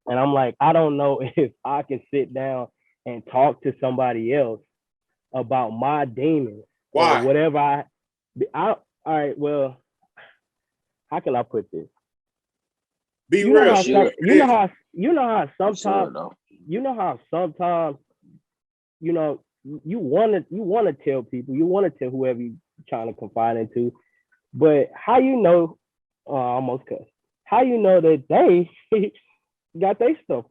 and I'm like, I don't know if I can sit down and talk to somebody else about my demons.
Why?
Or whatever all right, well, how can I put this?
Be real.
You know how sometimes you want to tell people, you want to tell whoever you're trying to confide into, but how almost cuss. How that they got their stuff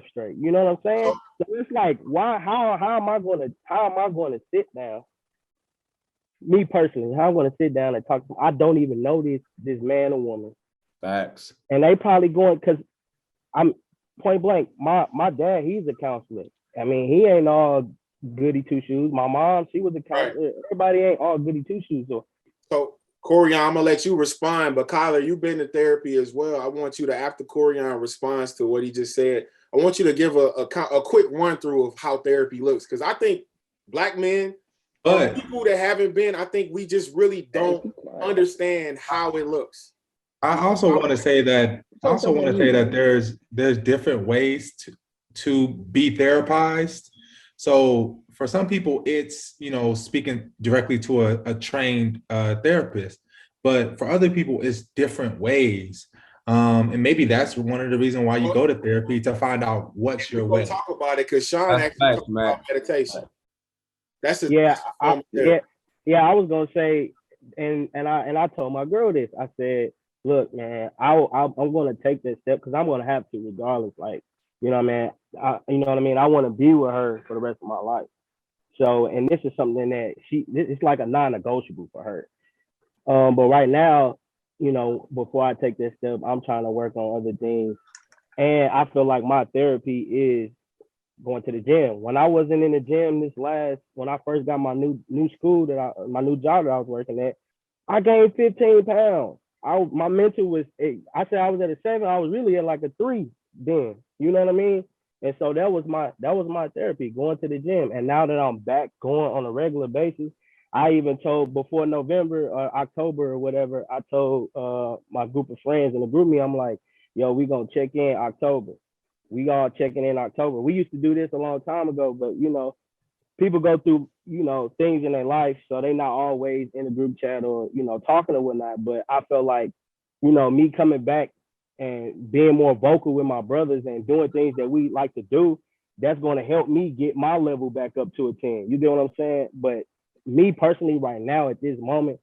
straight? You know what I'm saying? So it's like, why? How am I going to sit down me personally, how I'm gonna sit down and talk to them, I don't even know this man or woman.
Facts.
And they probably going, because I'm point blank, my dad, he's a counselor. I mean, he ain't all goody two shoes. My mom, she was a counselor. Right. Everybody ain't all goody two shoes.
So Corian, I'm gonna let you respond, but Kyler, you've been to therapy as well. I want you to, after Corian responds to what he just said, I want you to give a quick run through of how therapy looks, because I think Black men, people that haven't been, I think we just really don't understand how it looks.
I also want to say that there's different ways to be therapized. So for some people, it's, you know, speaking directly to a trained therapist, but for other people, it's different ways. And maybe that's one of the reasons why you go to therapy, to find out what's your way.
Talk about it, because Sean actually talked about meditation. That's
I was gonna say, and I told my girl this. I said, look, man, I'm gonna take this step because I'm gonna have to regardless. Like, you know, man, you know what I mean? I want to be with her for the rest of my life. So, and this is something that it's like a non-negotiable for her. But right now, you know, before I take this step, I'm trying to work on other things. And I feel like my therapy is going to the gym. When I wasn't in the gym when I first got my new school my new job that I was working at, I gained 15 pounds. My mental was, I said I was at a 7, I was really at like a 3 then. You know what I mean? And so that was my therapy, going to the gym. And now that I'm back going on a regular basis, I even told before November or October or whatever, I told my group of friends in the group me, I'm like, yo, we gonna check in October. We all checking in October. We used to do this a long time ago, but you know, people go through, you know, things in their life, so they not always in the group chat or, you know, talking or whatnot. But I felt like, you know, me coming back and being more vocal with my brothers and doing things that we like to do, that's going to help me get my level back up to a 10. You know what I'm saying? But me personally, right now at this moment,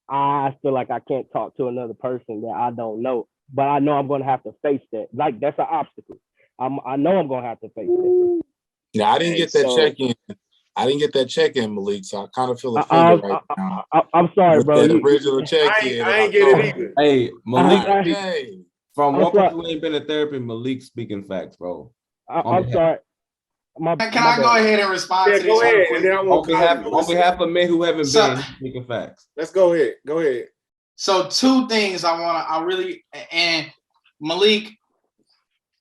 I feel like I can't talk to another person that I don't know, but I know I'm going to have to face that. Like, that's an obstacle. I know I'm going to have to face that.
Yeah, I didn't get that check-in. I didn't get that check-in, Malik, so I kind of feel offended right now.
I'm sorry, bro.
That original check-in.
I ain't get it either.
Hey, Malik,
hey.
From one person who ain't been to therapy, Malik speaking facts, bro.
I'm sorry.
Can I go ahead and respond to this?
Go ahead, and then I want
on behalf of men who haven't been speaking facts.
Let's go ahead. Go ahead.
So 2 things and Malik,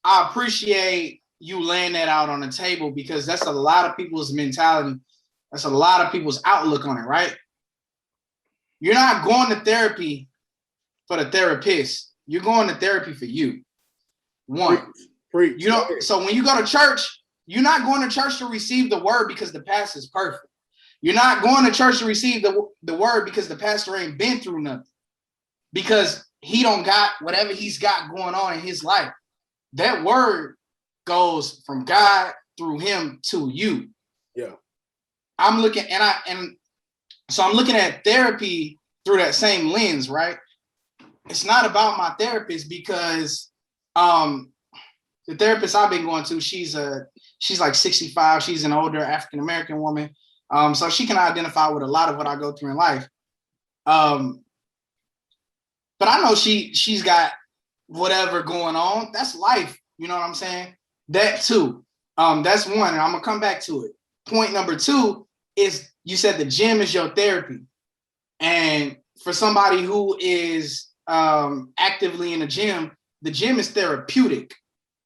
I appreciate you laying that out on the table, because that's a lot of people's mentality. That's a lot of people's outlook on it, right? You're not going to therapy for the therapist. You're going to therapy for you. One.
Preach.
You know, so when you go to church, you're not going to church to receive the word because the pastor is perfect. You're not going to church to receive the word because the pastor ain't been through nothing, because he don't got whatever he's got going on in his life. That word goes from God through him to you.
Yeah.
I'm looking so I'm looking at therapy through that same lens, right? It's not about my therapist, because the therapist I've been going to, she's like 65. She's an older African-American woman. So she can identify with a lot of what I go through in life. But I know she's got whatever going on. That's life. You know what I'm saying? That too. That's one, and I'm gonna come back to it. Point number 2 is, you said the gym is your therapy. And for somebody who is actively in the gym is therapeutic,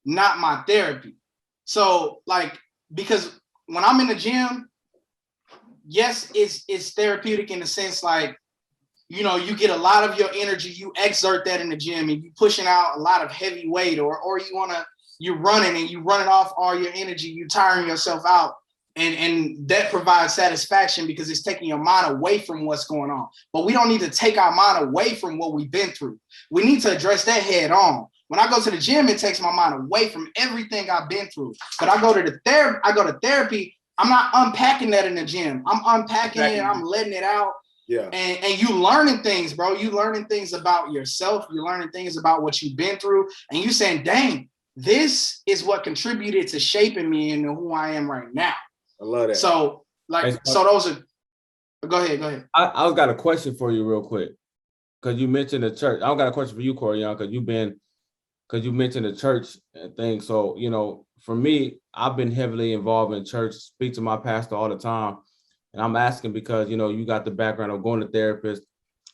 not my therapy. So like, because when I'm in the gym, yes, it's therapeutic in the sense, like, you know, you get a lot of your energy, you exert that in the gym, and you pushing out a lot of heavy weight, or you're running and you running off all your energy, you tiring yourself out. And that provides satisfaction because it's taking your mind away from what's going on. But we don't need to take our mind away from what we've been through. We need to address that head on. When I go to the gym, it takes my mind away from everything I've been through. But I go to therapy, I'm not unpacking that in the gym. I'm unpacking it, I'm letting it out.
Yeah.
And you learning things, bro. You learning things about yourself. You're learning things about what you've been through. And you saying, dang, this is what contributed to shaping me into who I am right now.
I love that.
So like, so those are, Go ahead.
I got a question for you real quick. Because you mentioned the church. I got a question for you, Corian, because you mentioned the church and things. So, for me, I've been heavily involved in church, speak to my pastor all the time. And I'm asking because, you got the background of going to therapist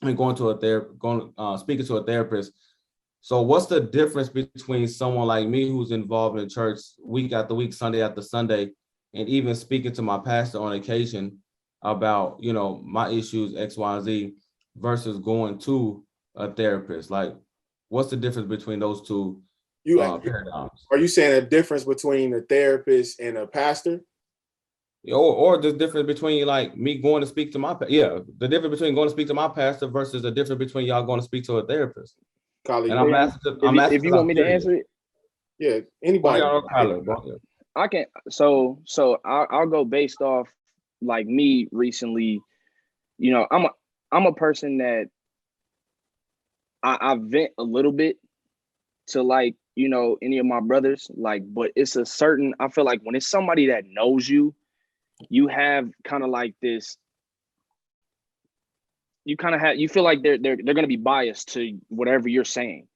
and speaking to a therapist. So what's the difference between someone like me who's involved in church week after week, Sunday after Sunday, and even speaking to my pastor on occasion about, my issues, X, Y, and Z, versus going to a therapist? Like, what's the difference between those two paradigms?
Are you saying a difference between a therapist and a pastor?
Or the difference between like me going to speak to the difference between going to speak to my pastor versus the difference between y'all going to speak to a therapist.
Colleague,
And I'm asking
if you want me to answer it,
yeah, anybody.
I can. So I'll go based off like me recently. I'm a person that I vent a little bit to like any of my brothers, like, but it's a certain, I feel like when it's somebody that knows you, you have kind of like this, you feel like they're going to be biased to whatever you're saying.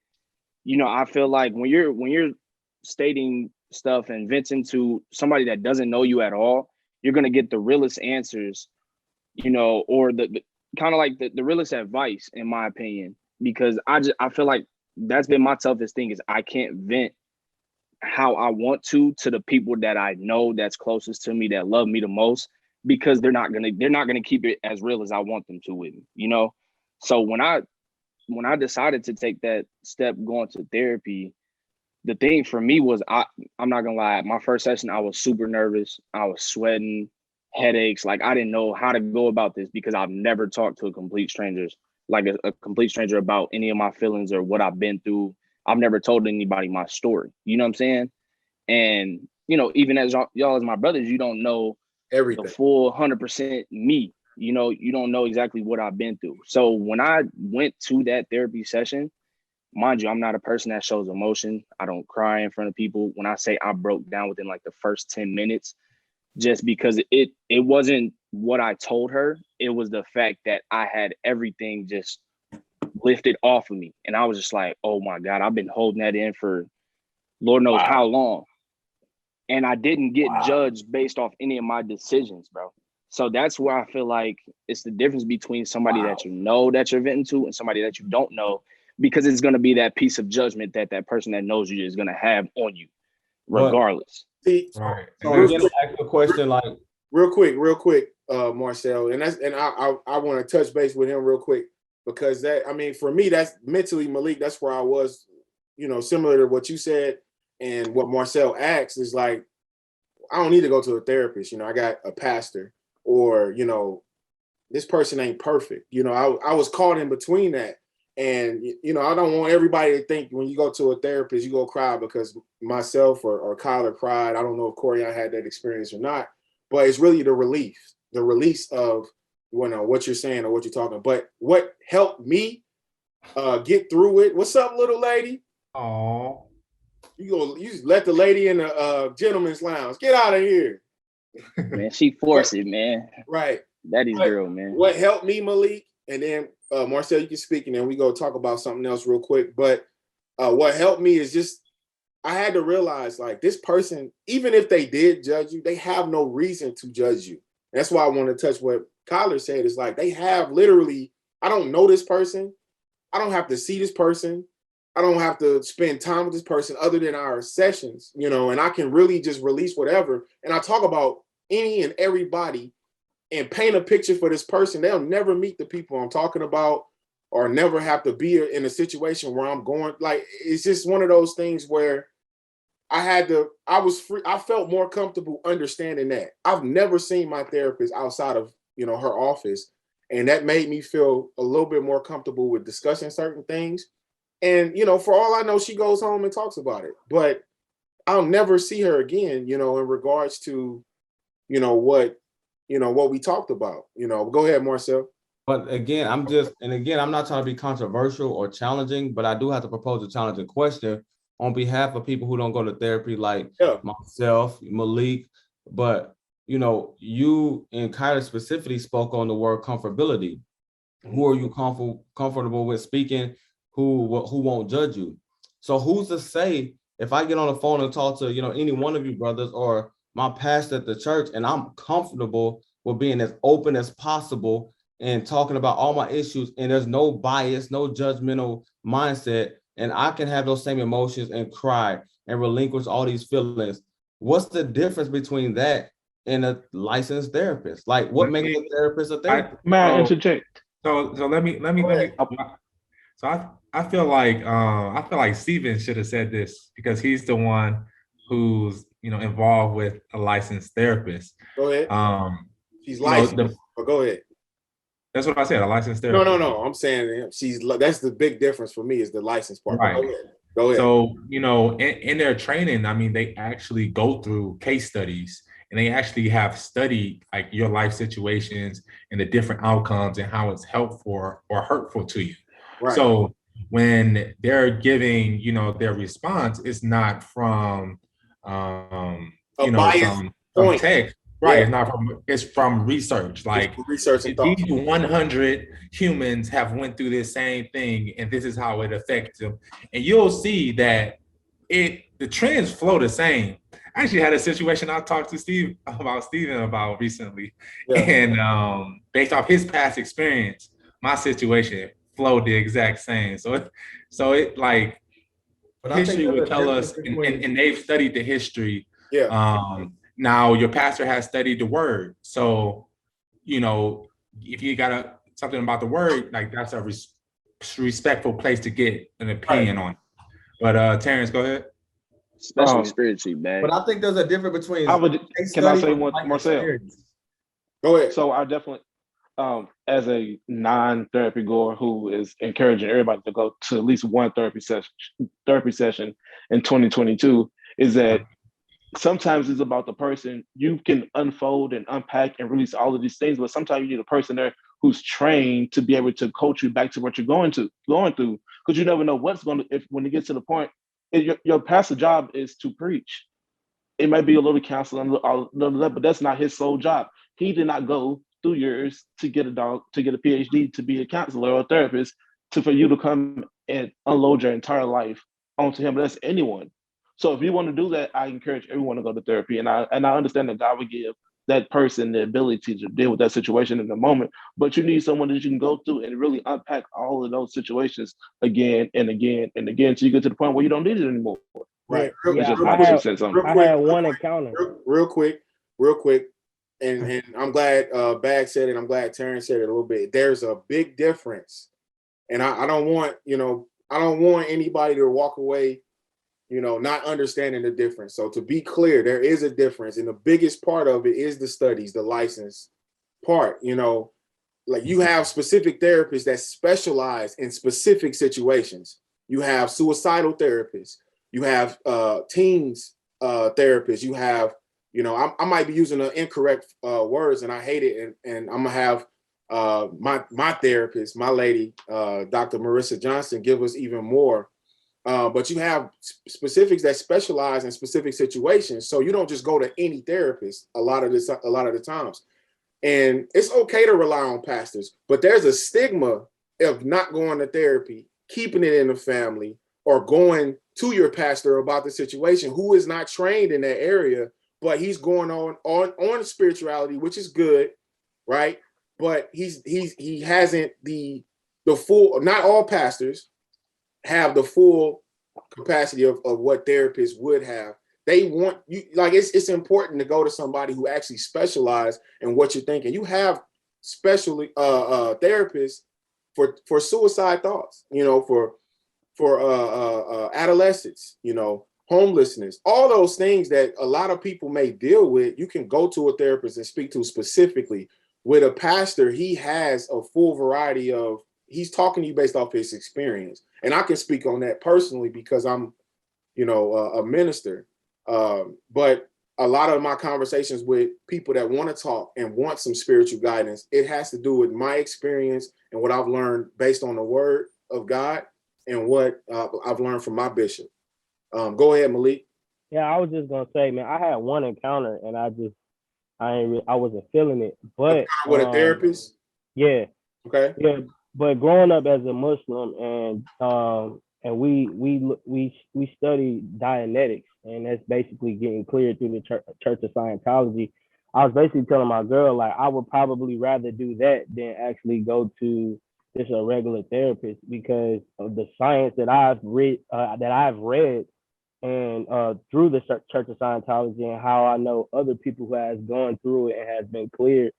I feel like when you're stating stuff and venting to somebody that doesn't know you at all, you're going to get the realest answers, or the kind of like the realest advice, in my opinion, because I feel like that's been my toughest thing is I can't vent how I want to the people that I know that's closest to me, that love me the most, because they're not gonna keep it as real as I want them to with me, So when I decided to take that step going to therapy, the thing for me was I'm not gonna lie, my first session I was super nervous, I was sweating, headaches, like I didn't know how to go about this because I've never talked to a complete stranger about any of my feelings or what I've been through. I've never told anybody my story. You know what I'm saying? And, even as y'all as my brothers, you don't know
everything,
the full 100% me. You don't know exactly what I've been through. So when I went to that therapy session, mind you, I'm not a person that shows emotion. I don't cry in front of people. When I say I broke down within like the first 10 minutes, just because it wasn't what I told her. It was the fact that I had everything just lifted off of me. And I was just like, oh my God, I've been holding that in for Lord knows how long. And I didn't get judged based off any of my decisions, bro. So that's where I feel like it's the difference between somebody that you know that you're venting to and somebody that you don't know, because it's going to be that piece of judgment that person that knows you is going to have on you regardless.
Right.
So I'm going to ask a question like
real quick, Marcel, and I want to touch base with him real quick, because for me, that's mentally, Malik, that's where I was, similar to what you said and what Marcel asked is like, I don't need to go to a therapist. I got a pastor, or, this person ain't perfect. I was caught in between that. And, I don't want everybody to think when you go to a therapist, you go cry, because myself or Kyler cried. I don't know if Corey had that experience or not, but it's really the release of, what you're saying or what you're talking. But what helped me get through it. What's up, little lady?
Oh,
you let the lady in the gentleman's lounge. Get out of here.
Man, she forced it, man.
Right.
Daddy's girl, man.
What helped me, Malik, and then Marcel, you can speak, and then we go talk about something else real quick. But what helped me is just, I had to realize, like, this person, even if they did judge you, they have no reason to judge you. And that's why I want to touch what Kyler said. It's like, they have literally, I don't know this person. I don't have to see this person. I don't have to spend time with this person other than our sessions, and I can really just release whatever. And I talk about any and everybody and paint a picture for this person. They'll never meet the people I'm talking about, or never have to be in a situation where I'm going. Like, it's just one of those things where I was free. I felt more comfortable understanding that. I've never seen my therapist outside of, her office. And that made me feel a little bit more comfortable with discussing certain things. And, for all I know, she goes home and talks about it. But I'll never see her again, in regards to, what we talked about. Go ahead, Marcel.
But again, I'm not trying to be controversial or challenging, but I do have to propose a challenging question on behalf of people who don't go to therapy, like myself, Malik. But you know, you and Kyler specifically spoke on the word comfortability. Who are you comfortable with speaking? Who won't judge you? So who's to say if I get on the phone and talk to, you know, any one of you brothers or my pastor at the church, and I'm comfortable with being as open as possible and talking about all my issues, and there's no bias, no judgmental mindset, and I can have those same emotions and cry and relinquish all these feelings. What's the difference between that and a licensed therapist? Like, what makes a therapist a therapist?
May I interject?
So let me so I feel like Steven should have said this because he's the one who's, you know, involved with a licensed therapist.
Go ahead. She's
you know,
licensed. But go ahead.
That's what I said, a licensed therapist.
No. I'm saying that's the big difference for me is the license part.
Right.
Go ahead.
So, you know, in their training, I mean, they actually go through case studies and they actually have studied like your life situations and the different outcomes and how it's helpful or hurtful to you.
Right.
So when they're giving, you know, their response, it's not from, you know, some tech. Right. Yeah. It's from research. Like
research and
these 100 humans have went through this same thing and this is how it affects them. And you'll see that the trends flow the same. I actually had a situation I talked to Steven about recently. Yeah. And based off his past experience, my situation flowed the exact same. So it like history would tell us, and they've studied the history.
Yeah.
Now your pastor has studied the word. So, you know, if you got something about the word, like that's a respectful place to get an opinion on. But Terrence, go ahead.
Especially spiritually, man.
But I think there's a difference between.
Can I say one, Marcel?
Go ahead.
So I definitely, as a non-therapy goer who is encouraging everybody to go to at least one therapy session in 2022, is that sometimes it's about the person. You can unfold and unpack and release all of these things, but sometimes you need a person there who's trained to be able to coach you back to what you're going through, because you never know what's going to, when it gets to the point, your pastor job is to preach. It might be a little counseling, but that's not his sole job. He did not go through years to get a PhD to be a counselor or a therapist for you to come and unload your entire life onto him. But that's anyone. So if you want to do that, I encourage everyone to go to therapy. And I understand that God would give that person the ability to deal with that situation in the moment, but you need someone that you can go through and really unpack all of those situations again and again and again, so you get to the point where you don't need it anymore.
Right.
I
had one encounter.
Real quick. And I'm glad Bag said it. I'm glad Terrence said it a little bit. There's a big difference. And I don't want anybody to walk away, you know, not understanding the difference. So to be clear, there is a difference. And the biggest part of it is the studies, the license part. You know, like you have specific therapists that specialize in specific situations. You have suicidal therapists. You have teens therapists. You have, you know, I might be using the incorrect words and I hate it. And I'm going to have my therapist, my lady, Dr. Marissa Johnson, give us even more. But you have specifics that specialize in specific situations. So you don't just go to any therapist a lot of the times. And it's okay to rely on pastors, but there's a stigma of not going to therapy, keeping it in the family, or going to your pastor about the situation who is not trained in that area, but he's going on spirituality, which is good, right? But he hasn't the full, not all pastors have the full capacity of what therapists would have. They want you, like it's important to go to somebody who actually specializes in what you're thinking. You have specially therapists for suicide thoughts, you know, for adolescents, you know, homelessness, all those things that a lot of people may deal with. You can go to a therapist and speak to specifically. With a pastor, he has a full variety of, he's talking to you based off his experience. And I can speak on that personally because I'm, you know, a minister. But a lot of my conversations with people that want to talk and want some spiritual guidance, it has to do with my experience and what I've learned based on the word of God and what I've learned from my bishop. Go ahead, Malik.
Yeah, I was just gonna say, man, I had one encounter and I I wasn't feeling it. But
What, a therapist?
yeah,
Okay.
yeah. But growing up as a Muslim and we study Dianetics, and that's basically getting cleared through the Church of Scientology. I was basically telling my girl, like, I would probably rather do that than actually go to just a regular therapist, because of the science that I've read and through the Church of Scientology, and how I know other people who has gone through it and has been cleared,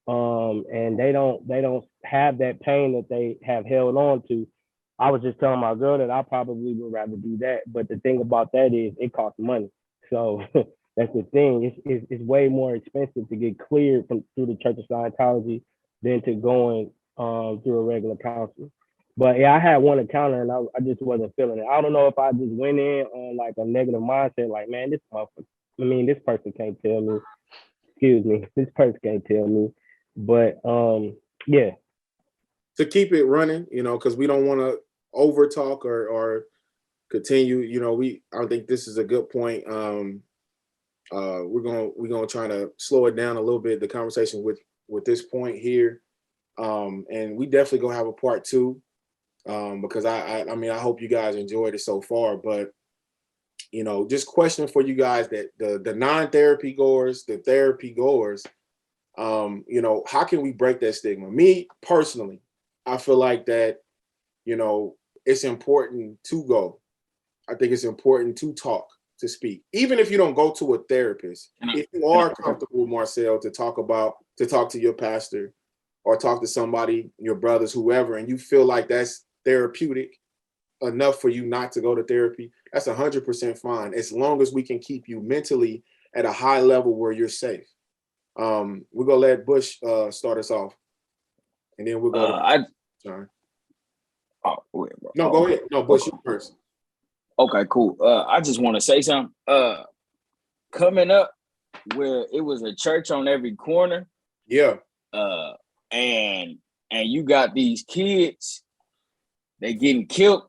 and they don't have that pain that they have held on to. I was just telling my girl that I probably would rather do that, but the thing about that is it costs money. So that's the thing. It's way more expensive to get cleared through the Church of Scientology than to going through a regular counselor. But yeah, I had one encounter and I just wasn't feeling it. I don't know if I just went in on like a negative mindset, like, man, this person can't tell me. Excuse me, this person can't tell me. But yeah.
To keep it running, because we don't want to over talk or continue. I think this is a good point. We're gonna try to slow it down a little bit, the conversation with this point here, and we definitely gonna have a part 2, because I hope you guys enjoyed it so far. But just question for you guys, that the non-therapy goers, the therapy goers, how can we break that stigma? Me personally, I feel like that it's important to go. I think it's important to talk, to speak, even if you don't go to a therapist. If you are comfortable, Marcel, to talk to your pastor or talk to somebody, your brothers, whoever, and you feel like that's therapeutic enough for you not to go to therapy, that's 100% fine, as long as we can keep you mentally at a high level where you're safe. We're gonna let Bush start us off, and then we'll go to John. No, go ahead. No, Bush, you first.
Okay, cool. I just want to say something. Coming up, where it was a church on every corner.
Yeah.
And you got these kids, they getting killed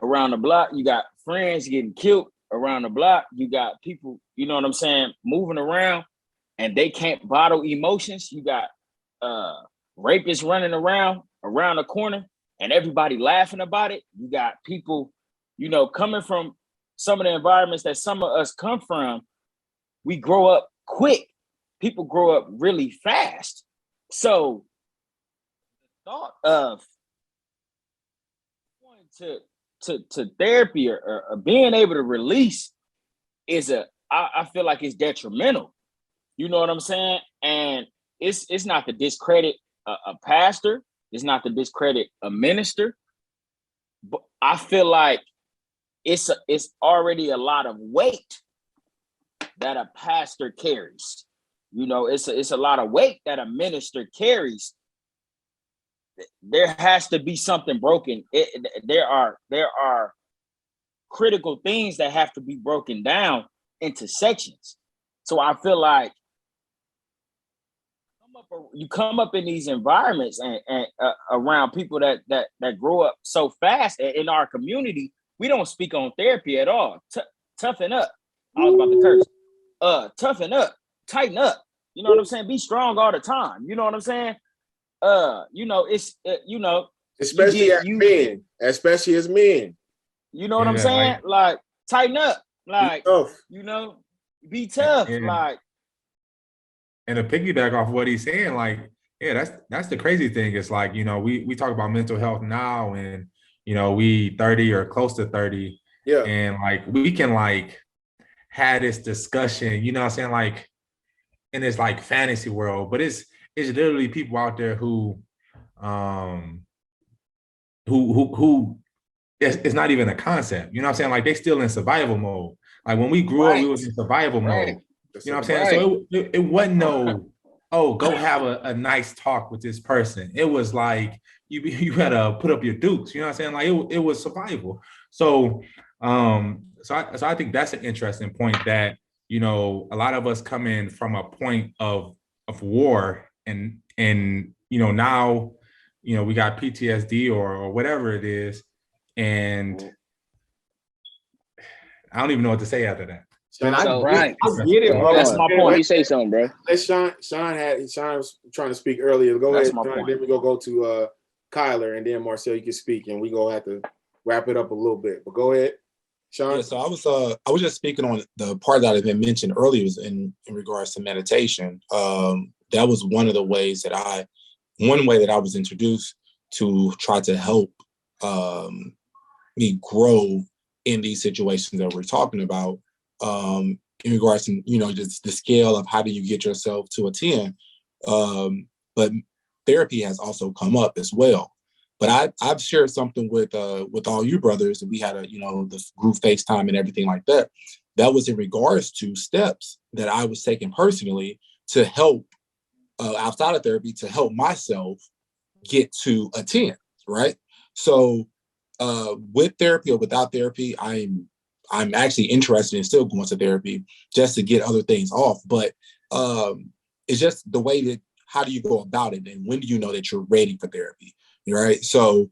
around the block. You got friends getting killed around the block. You got people, you know what I'm saying, moving around, and they can't bottle emotions. You got rapists running around the corner, and everybody laughing about it. You got people, coming from some of the environments that some of us come from. We grow up quick. People grow up really fast. So the thought of going to therapy or being able to release I feel like it's detrimental. You know what I'm saying? And it's not to discredit a pastor. It's not to discredit a minister. But I feel like it's already a lot of weight that a pastor carries. It's a lot of weight that a minister carries. There has to be something broken. There are critical things that have to be broken down into sections. So I feel like you come up in these environments and around people that grow up so fast in our community. We don't speak on therapy at all. Toughen up. I was about to curse. Toughen up. Tighten up. You know what I'm saying? Be strong all the time. You know what I'm saying? It's
especially as men. Especially as men.
You know what I'm saying? Like tighten up. Like, be tough. Like,
and to piggyback off what he's saying, like, yeah, that's the crazy thing. It's like, we talk about mental health now, and we 30 or close to 30.
Yeah.
And like we can like have this discussion, you know what I'm saying, like in this like fantasy world, but it's literally people out there who it's not even a concept, you know what I'm saying? Like they still in survival mode. Like when we grew up, we was in survival mode. You know what I'm saying? So it wasn't no, oh, go have a nice talk with this person. It was like you had to put up your dukes. You know what I'm saying? Like it was survival. So so I think that's an interesting point, that a lot of us come in from a point of war, and now we got PTSD or whatever it is, and I don't even know what to say after that.
Sean,
I
So
get,
right.
I get it,
So hold
bro.
That's
on.
my
Let
point.
me say something, bro.
Let's Sean was trying to speak earlier. Go
That's
ahead,
my
Sean.
point.
Then we go to Kyler, and then Marcel, you can speak, and we go have to wrap it up a little bit. But go ahead, Sean.
Yeah, so I was just speaking on the part that had been mentioned earlier was in regards to meditation. That was one of the ways one way that I was introduced to try to help me grow in these situations that we're talking about. In regards to, just the scale of how do you get yourself to a 10. But therapy has also come up as well. But I've shared something with all you brothers, and we had the group FaceTime and everything like that. That was in regards to steps that I was taking personally to help outside of therapy to help myself get to a 10, right? So with therapy or without therapy, I'm actually interested in still going to therapy just to get other things off. But it's just the way that how do you go about it, and when do you know that you're ready for therapy, right? So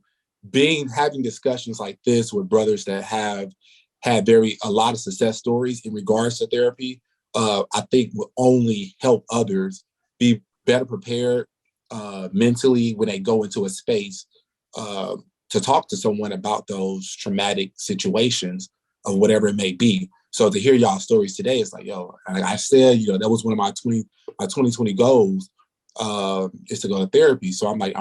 having discussions like this with brothers that have had a lot of success stories in regards to therapy, I think will only help others be better prepared mentally when they go into a space to talk to someone about those traumatic situations of whatever it may be. So to hear y'all stories today, it's like, yo, like I said, that was one of my 2020 goals is to go to therapy. So I'm like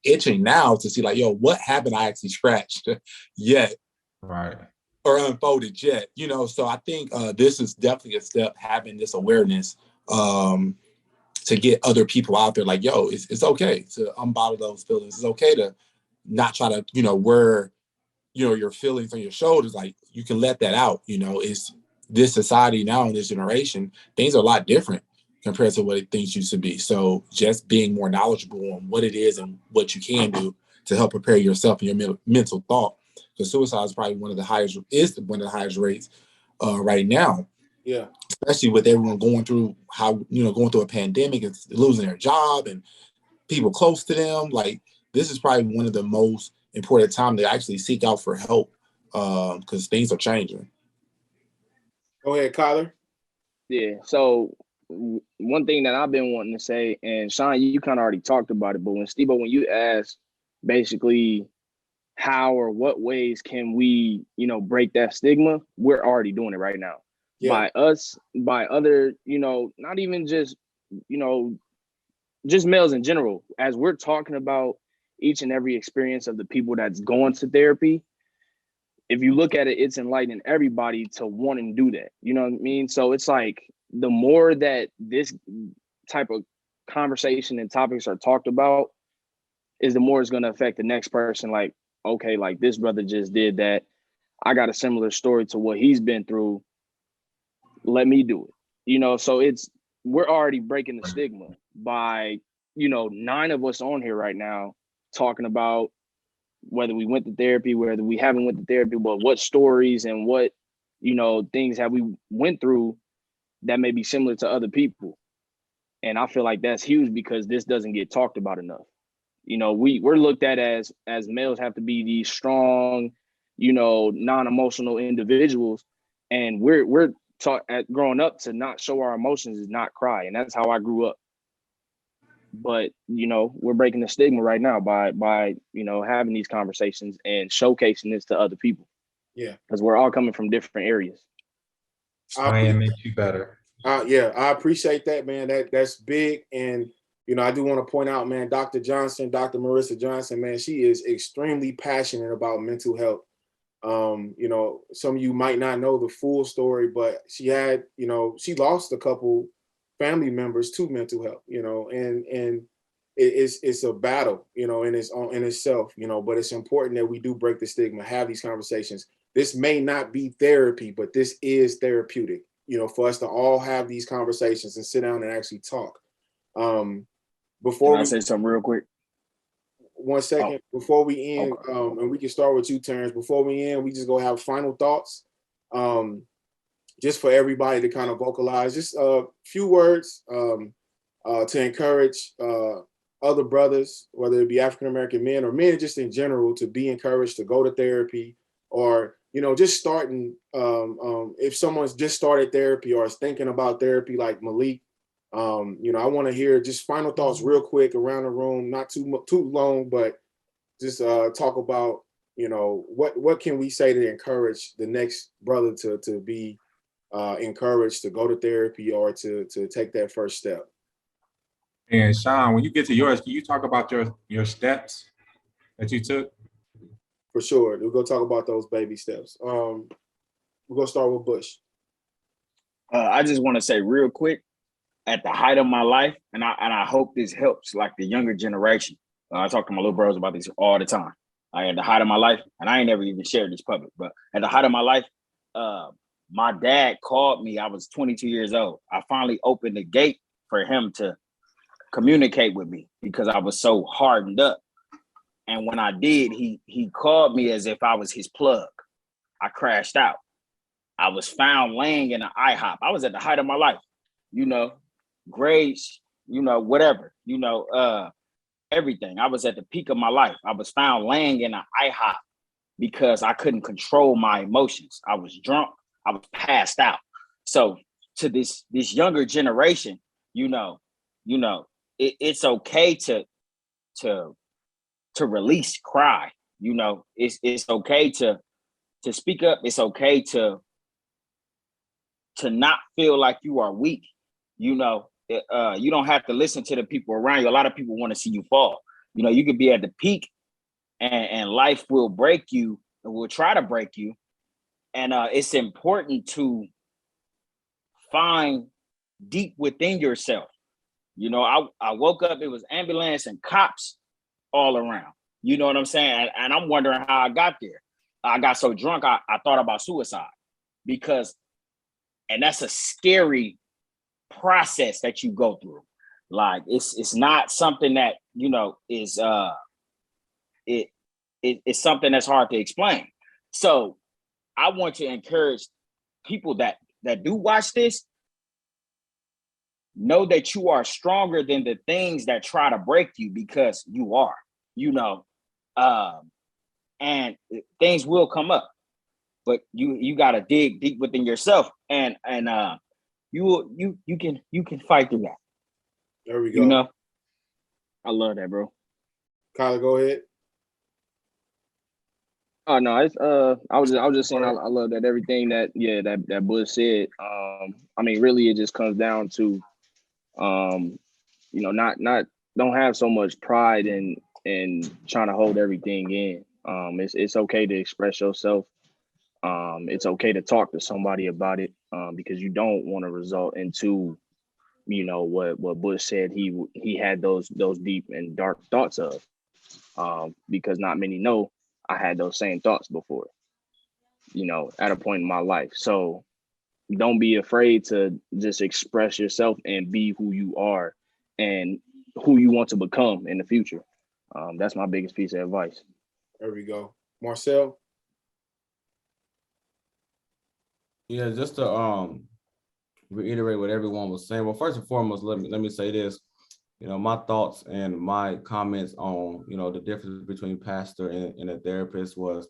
itching now to see like, yo, what haven't I actually scratched yet?
Right.
Or unfolded yet, So I think this is definitely a step, having this awareness to get other people out there like, yo, it's okay to unbottle those feelings. It's okay to not try to, wear, your feelings on your shoulders. Like you can let that out. It's this society now in this generation, things are a lot different compared to what things used to be. So just being more knowledgeable on what it is and what you can do to help prepare yourself and your mental thought. Because suicide is probably one of the highest rates right now.
Yeah.
Especially with everyone going through going through a pandemic and losing their job and people close to them. Like this is probably one of the most important time to actually seek out for help because things are changing.
Go ahead, Kyler.
Yeah. So one thing that I've been wanting to say, and Sean, you kind of already talked about it, but when you asked basically how or what ways can we, break that stigma, we're already doing it right now.
Yeah.
By other, not even just, just males in general, as we're talking about each and every experience of the people that's going to therapy. If you look at it, it's enlightening everybody to want and do that. You know what I mean? So it's like the more that this type of conversation and topics are talked about, is the more it's going to affect the next person. Like, okay, like this brother just did that. I got a similar story to what he's been through. Let me do it. So we're already breaking the stigma by, 9 of us on here right now talking about whether we went to therapy, whether we haven't went to therapy, but what stories and what, things have we went through that may be similar to other people. And I feel like that's huge because this doesn't get talked about enough. We're looked at as males have to be these strong, non-emotional individuals. And we're taught at growing up to not show our emotions is not cry. And that's how I grew up. But we're breaking the stigma right now by having these conversations and showcasing this to other people.
Yeah,
because we're all coming from different areas.
Science makes you better.
Yeah, I appreciate that, man. That's big. And I do want to point out, man, Dr. Marissa Johnson, man, she is extremely passionate about mental health. Some of you might not know the full story, but she had, she lost a couple family members to mental health, and it's a battle, in itself, but it's important that we do break the stigma, have these conversations. This may not be therapy, but this is therapeutic, for us to all have these conversations and sit down and actually talk. Before
Can I say something real quick?
1 second before we end, okay. And we can start with you, Terrence. Before we end, we just go have final thoughts, just for everybody to kind of vocalize, just a few words to encourage other brothers, whether it be African American men or men just in general, to be encouraged to go to therapy or just starting, if someone's just started therapy or is thinking about therapy like Malik, I want to hear just final thoughts real quick around the room, not too long, but just talk about, what can we say to encourage the next brother to be encouraged to go to therapy or to take that first step.
And Sean, when you get to yours, can you talk about your steps that you took?
For sure. We'll go talk about those baby steps. We're going to start with Bush.
I just want to say real quick, at the height of my life, and I hope this helps like the younger generation. I talk to my little bros about this all the time. At the height of my life, and I ain't never even shared this public, but at the height of my life, my dad called me. I was 22 years old. I finally opened the gate for him to communicate with me because I was so hardened up. And when I did, he called me as if I was his plug. I crashed out. I was found laying in an IHOP. I was at the height of my life, grades, whatever, everything. I was at the peak of my life. I was found laying in an IHOP because I couldn't control my emotions. I was drunk. I was passed out. So to this younger generation, it's okay to release cry. It's okay to speak up. It's okay to not feel like you are weak. You don't have to listen to the people around you. A lot of people want to see you fall. You could be at the peak and life will break you and will try to break you. And it's important to find deep within yourself. I woke up, it was ambulance and cops all around. You know what I'm saying? And I'm wondering how I got there. I got so drunk, I thought about suicide and that's a scary process that you go through. Like it's not something that, is it's something that's hard to explain. So I want to encourage people that do watch this, know that you are stronger than the things that try to break you because you are, and things will come up, but you got to dig deep within yourself and you can fight through that.
There we go.
I love that, bro.
Kyler, go ahead.
Oh no, it's I was just saying I love that everything that Bush said. I mean, really, it just comes down to, not don't have so much pride in trying to hold everything in. It's okay to express yourself. It's okay to talk to somebody about it, because you don't want to result into, what Bush said he had those deep and dark thoughts of, because not many know I had those same thoughts before, at a point in my life. So don't be afraid to just express yourself and be who you are and who you want to become in the future. That's my biggest piece of advice.
There we go. Marcel?
Yeah, just to reiterate what everyone was saying. Well, first and foremost, let me say this. My thoughts and my comments on, the difference between pastor and a therapist was,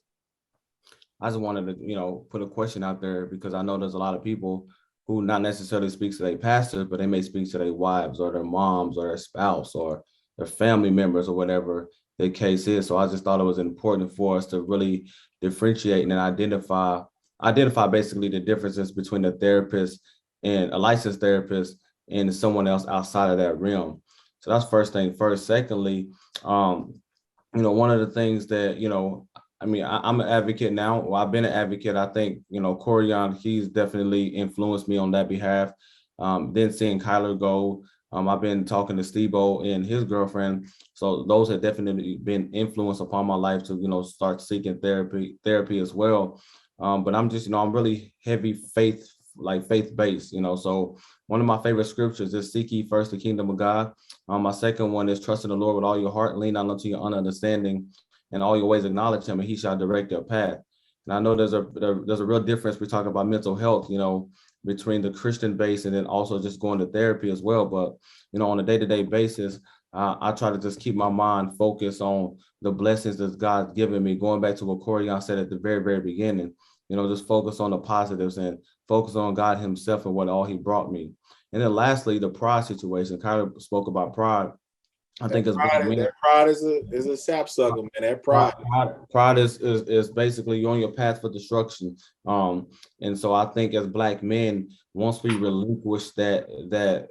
I just wanted to, put a question out there because I know there's a lot of people who not necessarily speak to their pastor, but they may speak to their wives or their moms or their spouse or their family members or whatever the case is. So I just thought it was important for us to really differentiate and identify basically the differences between a therapist and a licensed therapist and someone else outside of that realm. So that's first thing first. Secondly, one of the things that, I'm an advocate now. Well, I've been an advocate. I think, Corian, he's definitely influenced me on that behalf. Then seeing Kyler go, I've been talking to Steve-O and his girlfriend. So those have definitely been influence upon my life to, start seeking therapy as well. But I'm just, I'm really heavy faith-based, So one of my favorite scriptures is seek ye first the kingdom of God. My second one is trust in the Lord with all your heart, lean not unto your own understanding, and all your ways acknowledge him, and he shall direct your path. And I know there's a real difference. We talk about mental health, between the Christian base and then also just going to therapy as well. But, on a day-to-day basis, I try to just keep my mind focused on the blessings that God's given me. Going back to what Corian said at the very, very beginning, just focus on the positives and focus on God himself and what all he brought me. And then lastly, the pride situation. Kyler spoke about pride. I think as black men,
that pride is a sapsucker, man. That pride.
Pride is basically you're on your path for destruction. And so I think as black men, once we relinquish the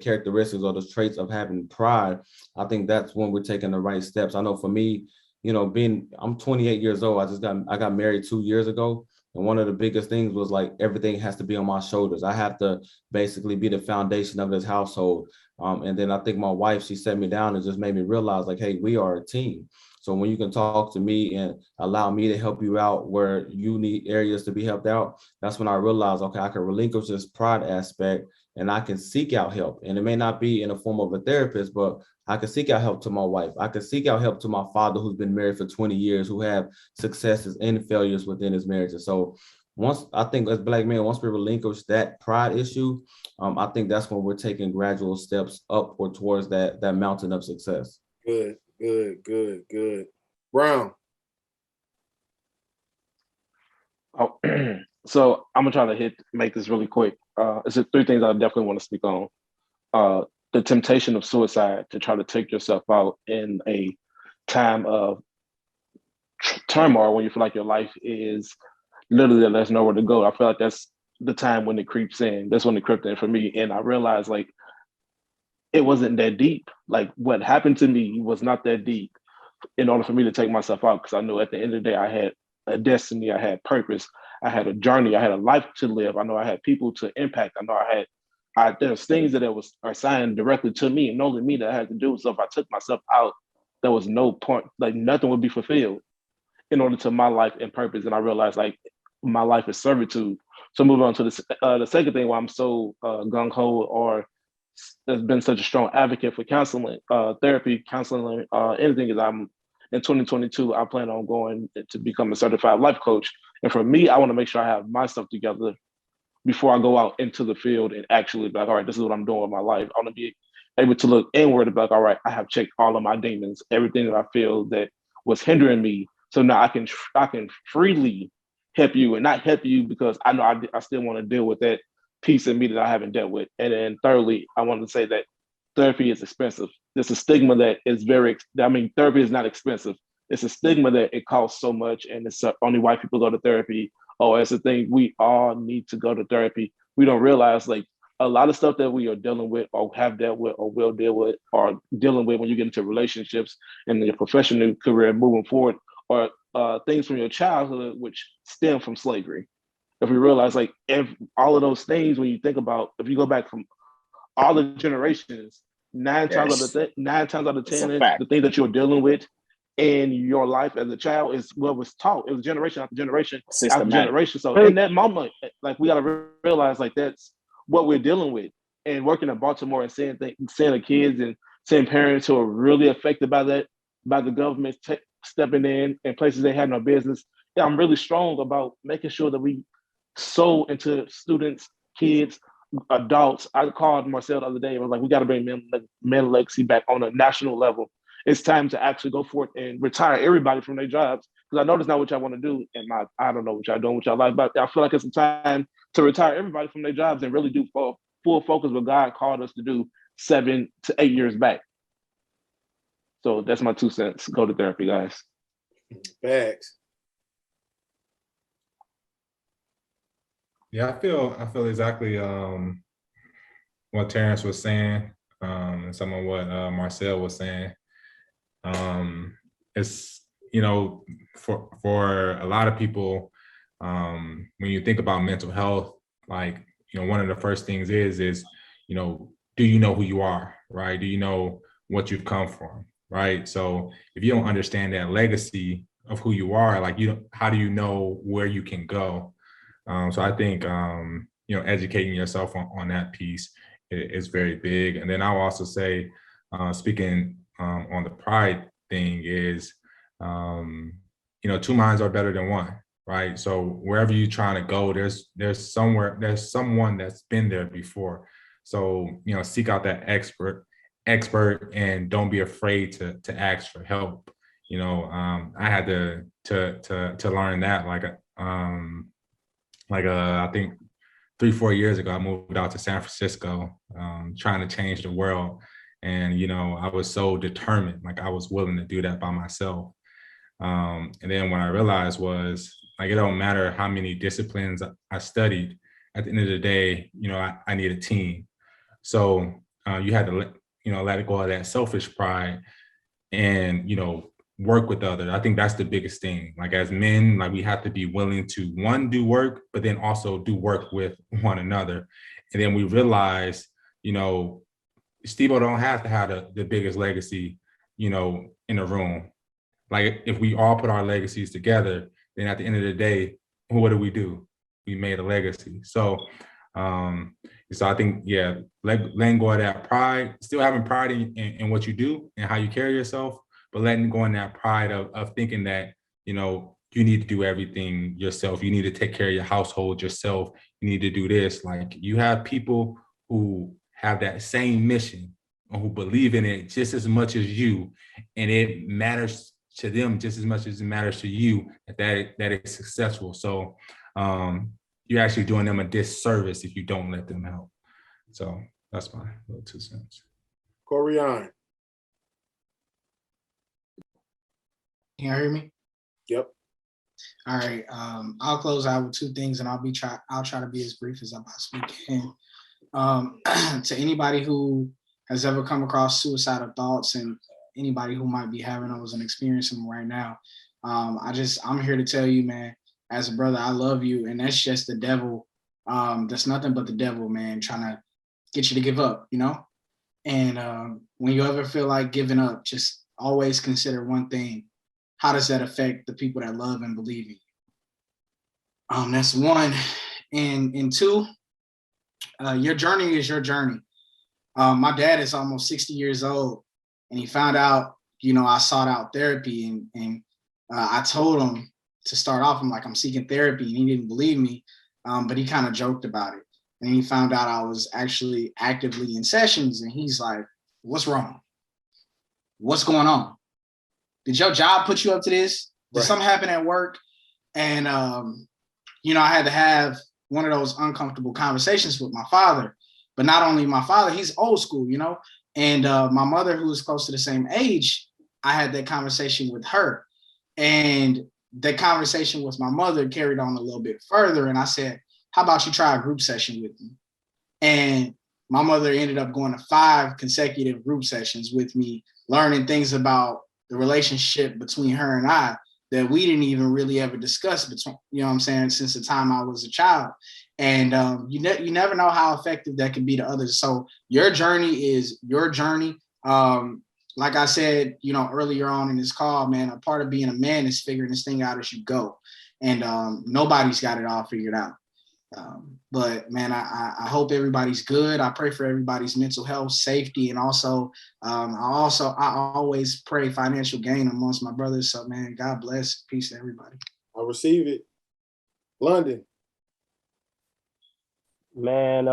characteristics or the traits of having pride, I think that's when we're taking the right steps. I know for me, I'm 28 years old. I got married 2 years ago. And one of the biggest things was like everything has to be on my shoulders. I have to basically be the foundation of this household. And then I think my wife, she set me down and just made me realize like, hey, we are a team. So when you can talk to me and allow me to help you out where you need areas to be helped out, that's when I realized, okay, I can relinquish this pride aspect and I can seek out help. And it may not be in the form of a therapist, but I can seek out help to my wife. I can seek out help to my father who's been married for 20 years, who have successes and failures within his marriage. And so once I think as black men, once we relinquish that pride issue, I think that's when we're taking gradual steps up or towards that mountain of success.
Good. Brown.
Oh, so I'm gonna try to make this really quick. It's just three things I definitely want to speak on. The temptation of suicide, to try to take yourself out in a time of turmoil when you feel like your life is literally there's nowhere to go. I feel like that's the time when it creeps in. That's when it crept in for me. And I realized like it wasn't that deep. Like what happened to me was not that deep in order for me to take myself out, because I knew at the end of the day I had a destiny, I had purpose, I had a journey, I had a life to live. I know I had people to impact. I know there's things that are assigned directly to me and only me that I had to do. So if I took myself out, there was no point, like nothing would be fulfilled in order to my life and purpose. And I realized like my life is servitude. So moving on to the second thing why I'm so gung-ho or has been such a strong advocate for counseling, therapy, counseling, anything is in 2022, I plan on going to become a certified life coach. And for me, I want to make sure I have my stuff together before I go out into the field and actually be like, all right, this is what I'm doing with my life. I want to be able to look inward and be like, all right, I have checked all of my demons, everything that I feel that was hindering me. So now I can freely help you, and not help you because I know I still want to deal with that piece of me that I haven't dealt with. And then thirdly, I want to say that therapy is expensive. There's a stigma that is therapy is not expensive. It's a stigma that it costs so much, and it's only white people go to therapy. Oh, it's a thing. We all need to go to therapy. We don't realize like a lot of stuff that we are dealing with or have dealt with or will deal with or dealing with when you get into relationships and your professional career moving forward, or things from your childhood which stem from slavery. If we realize like all of those things, when you think about, if you go back from all the generations, nine times out of 10, the thing that you're dealing with in your life as a child is what was taught. It was generation after generation after generation. So in that moment, like we got to realize like that's what we're dealing with. And working in Baltimore and seeing the kids and seeing parents who are really affected by that, by the government stepping in places they had no business. Yeah, I'm really strong about making sure that we sow into students, kids, adults. I called Marcel the other day and was like, we got to bring men legacy back on a national level. It's time to actually go forth and retire everybody from their jobs. Because I know that's not what y'all want to do. And I don't know what y'all doing with y'all life, but I feel like it's a time to retire everybody from their jobs and really do full focus what God called us to do 7 to 8 years back. So that's my 2 cents. Go to therapy, guys.
Facts.
Yeah, I feel exactly what Terrence was saying, and some of what Marcel was saying. It's for a lot of people, when you think about mental health, like one of the first things is do you know who you are, right? Do you know what you've come from, right? So if you don't understand that legacy of who you are, like how do you know where you can go? So I think educating yourself on that piece is very big. And then I'll also say, speaking on the pride thing is, 2 minds are better than one, right? So wherever you're trying to go, there's someone that's been there before. So seek out that expert expert, and don't be afraid to ask for help. I had to learn that I think 3-4 years ago. I moved out to San Francisco, trying to change the world. And, I was so determined, like I was willing to do that by myself. And then what I realized was, like, it don't matter how many disciplines I studied. At the end of the day, I need a team. So you had to let go of that selfish pride and, work with others. I think that's the biggest thing. Like, as men, like, we have to be willing to, one, do work, but then also do work with one another. And then we realize, Steve-O don't have to have the biggest legacy, in the room. Like, if we all put our legacies together, then at the end of the day, what do? We made a legacy. So I think, yeah, letting go of that pride, still having pride in what you do and how you carry yourself, but letting go in that pride of thinking that, you need to do everything yourself. You need to take care of your household yourself. You need to do this. Like, you have people who have that same mission and who believe in it just as much as you, and it matters to them just as much as it matters to you that it's successful. So you're actually doing them a disservice if you don't let them help. So that's my little 2 cents.
Corian.
Can you hear me?
Yep.
All right. I'll close out with 2 things, and I'll try to be as brief as I possibly can. To anybody who has ever come across suicidal thoughts, and anybody who might be having those and experiencing them right now, I'm here to tell you, man, as a brother, I love you, and that's just the devil. That's nothing but the devil, man, trying to get you to give up, And when you ever feel like giving up, just always consider one thing: how does that affect the people that love and believe in you? That's 1. And 2, your journey is your journey. My dad is almost 60 years old, and he found out, I sought out therapy, and I told him to start off, I'm seeking therapy, and he didn't believe me, but he kind of joked about it. And he found out I was actually actively in sessions, and he's like, "What's wrong? What's going on? Did your job put you up to this? Did something happen at work?" And, I had to have one of those uncomfortable conversations with my father. But not only my father, he's old school, and my mother, who was close to the same age, I had that conversation with her. And the conversation with my mother carried on a little bit further. And I said, "How about you try a group session with me?" And my mother ended up going to 5 consecutive group sessions with me, learning things about the relationship between her and I that we didn't even really ever discuss between, since the time I was a child. And you never know how effective that can be to others. So your journey is your journey. Like I said, earlier on in this call, man, a part of being a man is figuring this thing out as you go. And nobody's got it all figured out. But man, I hope everybody's good. I pray for everybody's mental health, safety, and also I always pray financial gain amongst my brothers. So man, God bless. Peace to everybody.
I receive it. London.
Man,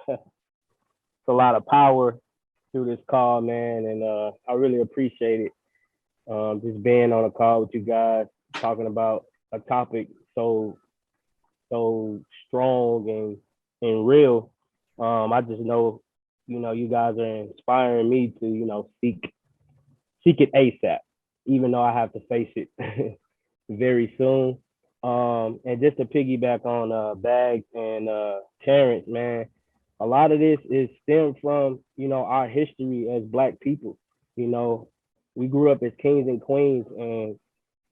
it's a lot of power through this call, man, and I really appreciate it. Just being on a call with you guys, talking about a topic so strong and real. I just know, you guys are inspiring me to, seek it ASAP, even though I have to face it very soon. And just to piggyback on Bags and Terrence, man, a lot of this is stemmed from, our history as Black people. We grew up as kings and queens,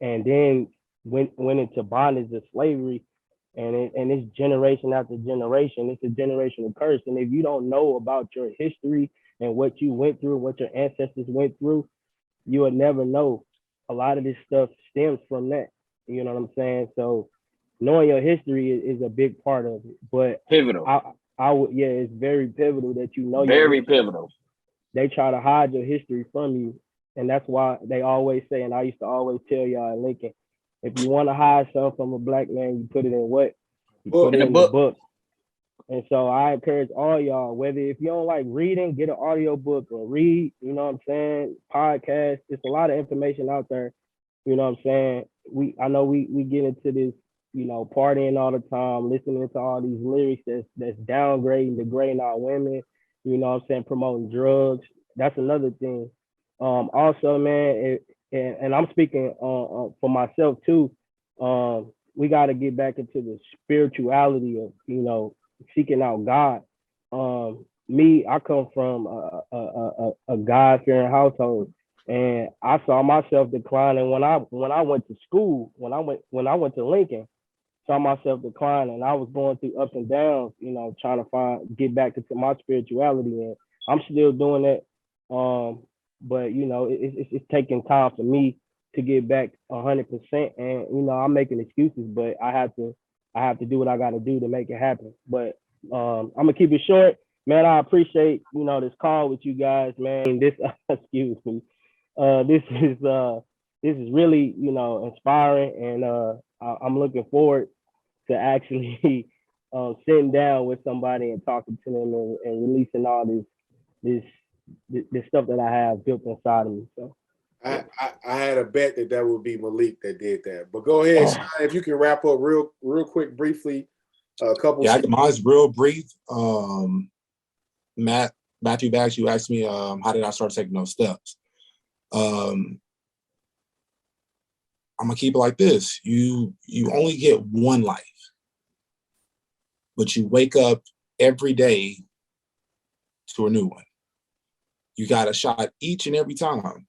and then went into bondage of slavery. And it's generation after generation. It's a generational curse. And if you don't know about your history and what you went through, what your ancestors went through, you will never know. A lot of this stuff stems from that. You know what I'm saying? So knowing your history is a big part of it. But
Pivotal.
I would, yeah, it's very pivotal that you know.
Very pivotal.
They try to hide your history from you. And that's why they always say, and I used to always tell y'all in Lincoln, if you want to hide something from a Black man, you put it in what? You put it in the book. And so I encourage all y'all, whether if you don't like reading, get an audio book or read, you know what I'm saying? Podcast. There's a lot of information out there. You know what I'm saying? I know we get into this, you know, partying all the time, listening to all these lyrics that's downgrading, degrading our women, you know what I'm saying, promoting drugs. That's another thing. Also, man, and I'm speaking for myself too. We got to get back into the spirituality of, you know, seeking out God. I come from a God fearing household, and I saw myself declining when I went to school. When I went to Lincoln, saw myself declining. I was going through ups and downs, you know, trying to get back into my spirituality, and I'm still doing that. But you know, it's taking time for me to get back 100%, and you know, I'm making excuses, but I have to do what I got to do to make it happen. But I'm gonna keep it short, man. I appreciate, you know, this call with you guys, man. This excuse me, this is really, you know, inspiring, and I'm looking forward to actually sitting down with somebody and talking to them, and releasing all this stuff that I have built inside of me. So
I had a bet that would be Malik that did that. But go ahead, Sean, if you can wrap up real quick, briefly, a couple.
Yeah, mine's real brief. Matthew Bags, you asked me how did I start taking those steps. I'm gonna keep it like this. You only get one life, but you wake up every day to a new one. You got a shot each and every time.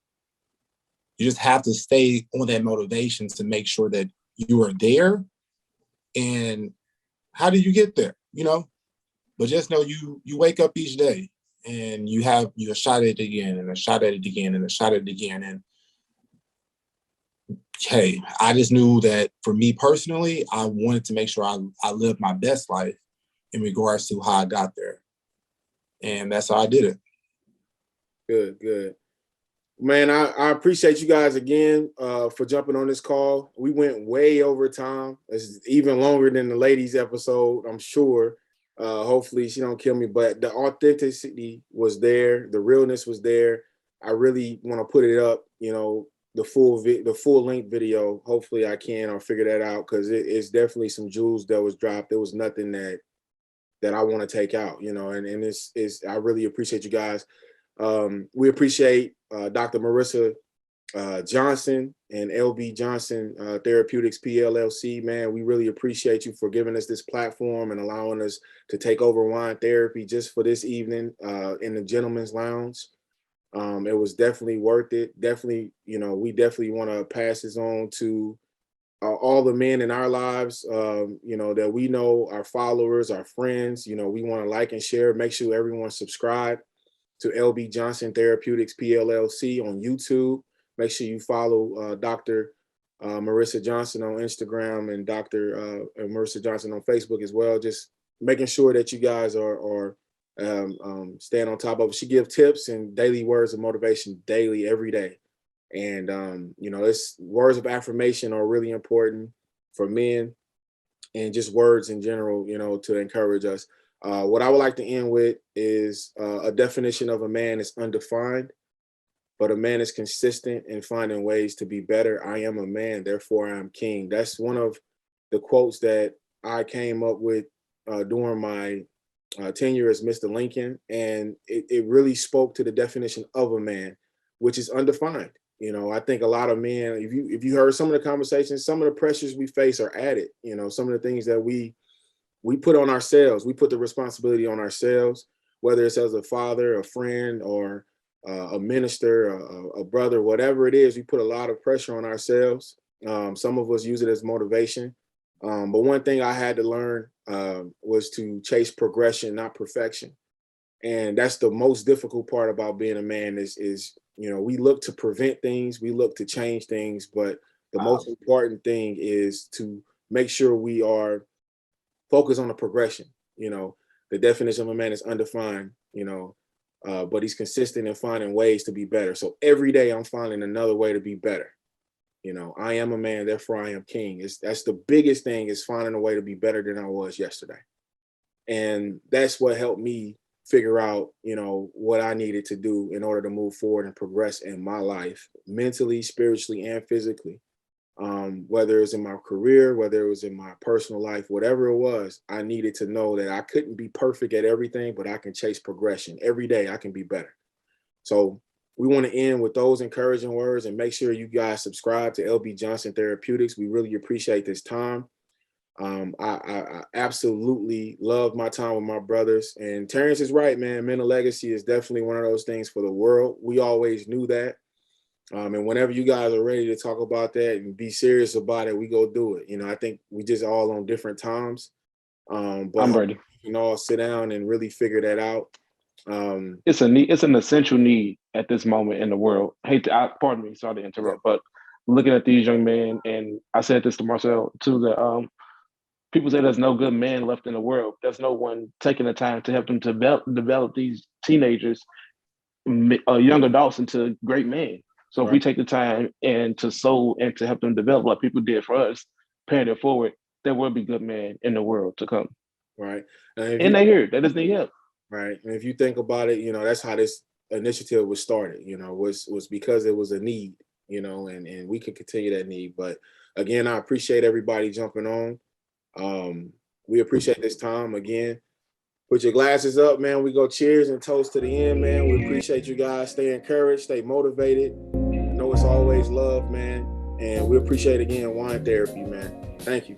You just have to stay on that motivation to make sure that you are there. And how do you get there? You know, but just know you wake up each day and you have a shot at it again, and a shot at it again, and a shot at it again. And hey, I just knew that for me personally, I wanted to make sure I lived my best life in regards to how I got there. And that's how I did it.
Good. Man, I appreciate you guys again for jumping on this call. We went way over time. It's even longer than the ladies episode, I'm sure. Hopefully she don't kill me, but the authenticity was there. The realness was there. I really want to put it up, you know, the full length video. Hopefully I can, I'll figure that out, because it's definitely some jewels that was dropped. There was nothing that I want to take out, you know, and it's I really appreciate you guys. We appreciate Dr. Marissa Johnson and LB Johnson Therapeutics PLLC. Man, we really appreciate you for giving us this platform and allowing us to take over wine therapy just for this evening in the Gentleman's Lounge. It was definitely worth it. Definitely, you know, we definitely want to pass this on to all the men in our lives, you know, that we know, our followers, our friends. You know, we want to like and share. Make sure everyone subscribe to LB Johnson Therapeutics PLLC on YouTube. Make sure you follow Dr. Marissa Johnson on Instagram, and Dr. Marissa Johnson on Facebook as well. Just making sure that you guys are staying on top of it. She gives tips and daily words of motivation daily, every day. And, you know, it's words of affirmation are really important for men, and just words in general, you know, to encourage us. What I would like to end with is a definition of a man is undefined, but a man is consistent in finding ways to be better. I am a man, therefore I am king. That's one of the quotes that I came up with during my tenure as Mr. Lincoln. And it really spoke to the definition of a man, which is undefined. You know, I think a lot of men, if you heard some of the conversations, some of the pressures we face are added. You know, some of the things that we put on ourselves, we put the responsibility on ourselves, whether it's as a father, a friend, or a minister, a brother, whatever it is, we put a lot of pressure on ourselves. Some of us use it as motivation. But one thing I had to learn was to chase progression, not perfection. And that's the most difficult part about being a man is, you know, we look to prevent things, we look to change things, but the most important thing is to make sure we are focused on the progression. You know, the definition of a man is undefined, you know, but he's consistent in finding ways to be better. So every day I'm finding another way to be better. You know, I am a man, therefore I am king. That's the biggest thing, is finding a way to be better than I was yesterday. And that's what helped me figure out, you know, what I needed to do in order to move forward and progress in my life, mentally, spiritually, and physically. Whether it was in my career, whether it was in my personal life, whatever it was, I needed to know that I couldn't be perfect at everything, but I can chase progression. Every day I can be better. So we want to end with those encouraging words, and make sure you guys subscribe to LB Johnson Therapeutics. We really appreciate this time. I absolutely love my time with my brothers, and Terrence is right, man. Mental legacy is definitely one of those things for the world. We always knew that. And whenever you guys are ready to talk about that and be serious about it, we go do it. You know, I think we just all on different times. But
I'm ready.
we can all sit down and really figure that out.
It's a need. It's an essential need at this moment in the world. Pardon me, sorry to interrupt, but looking at these young men, and I said this to Marcel too, that people say there's no good man left in the world. There's no one taking the time to help them develop these teenagers, young adults into great men. So if we take the time and to sow and to help them develop like people did for us, paying it forward, there will be good men in the world to come.
Right.
And they hear that is the help.
Right. And if you think about it, you know, that's how this initiative was started, you know, was because it was a need, you know, and we can continue that need. But again, I appreciate everybody jumping on. We appreciate this time again. Put your glasses up, man. We go cheers and toast to the end, man. We appreciate you guys. Stay encouraged, stay motivated. I know it's always love, man. And we appreciate again wine therapy, man. Thank you.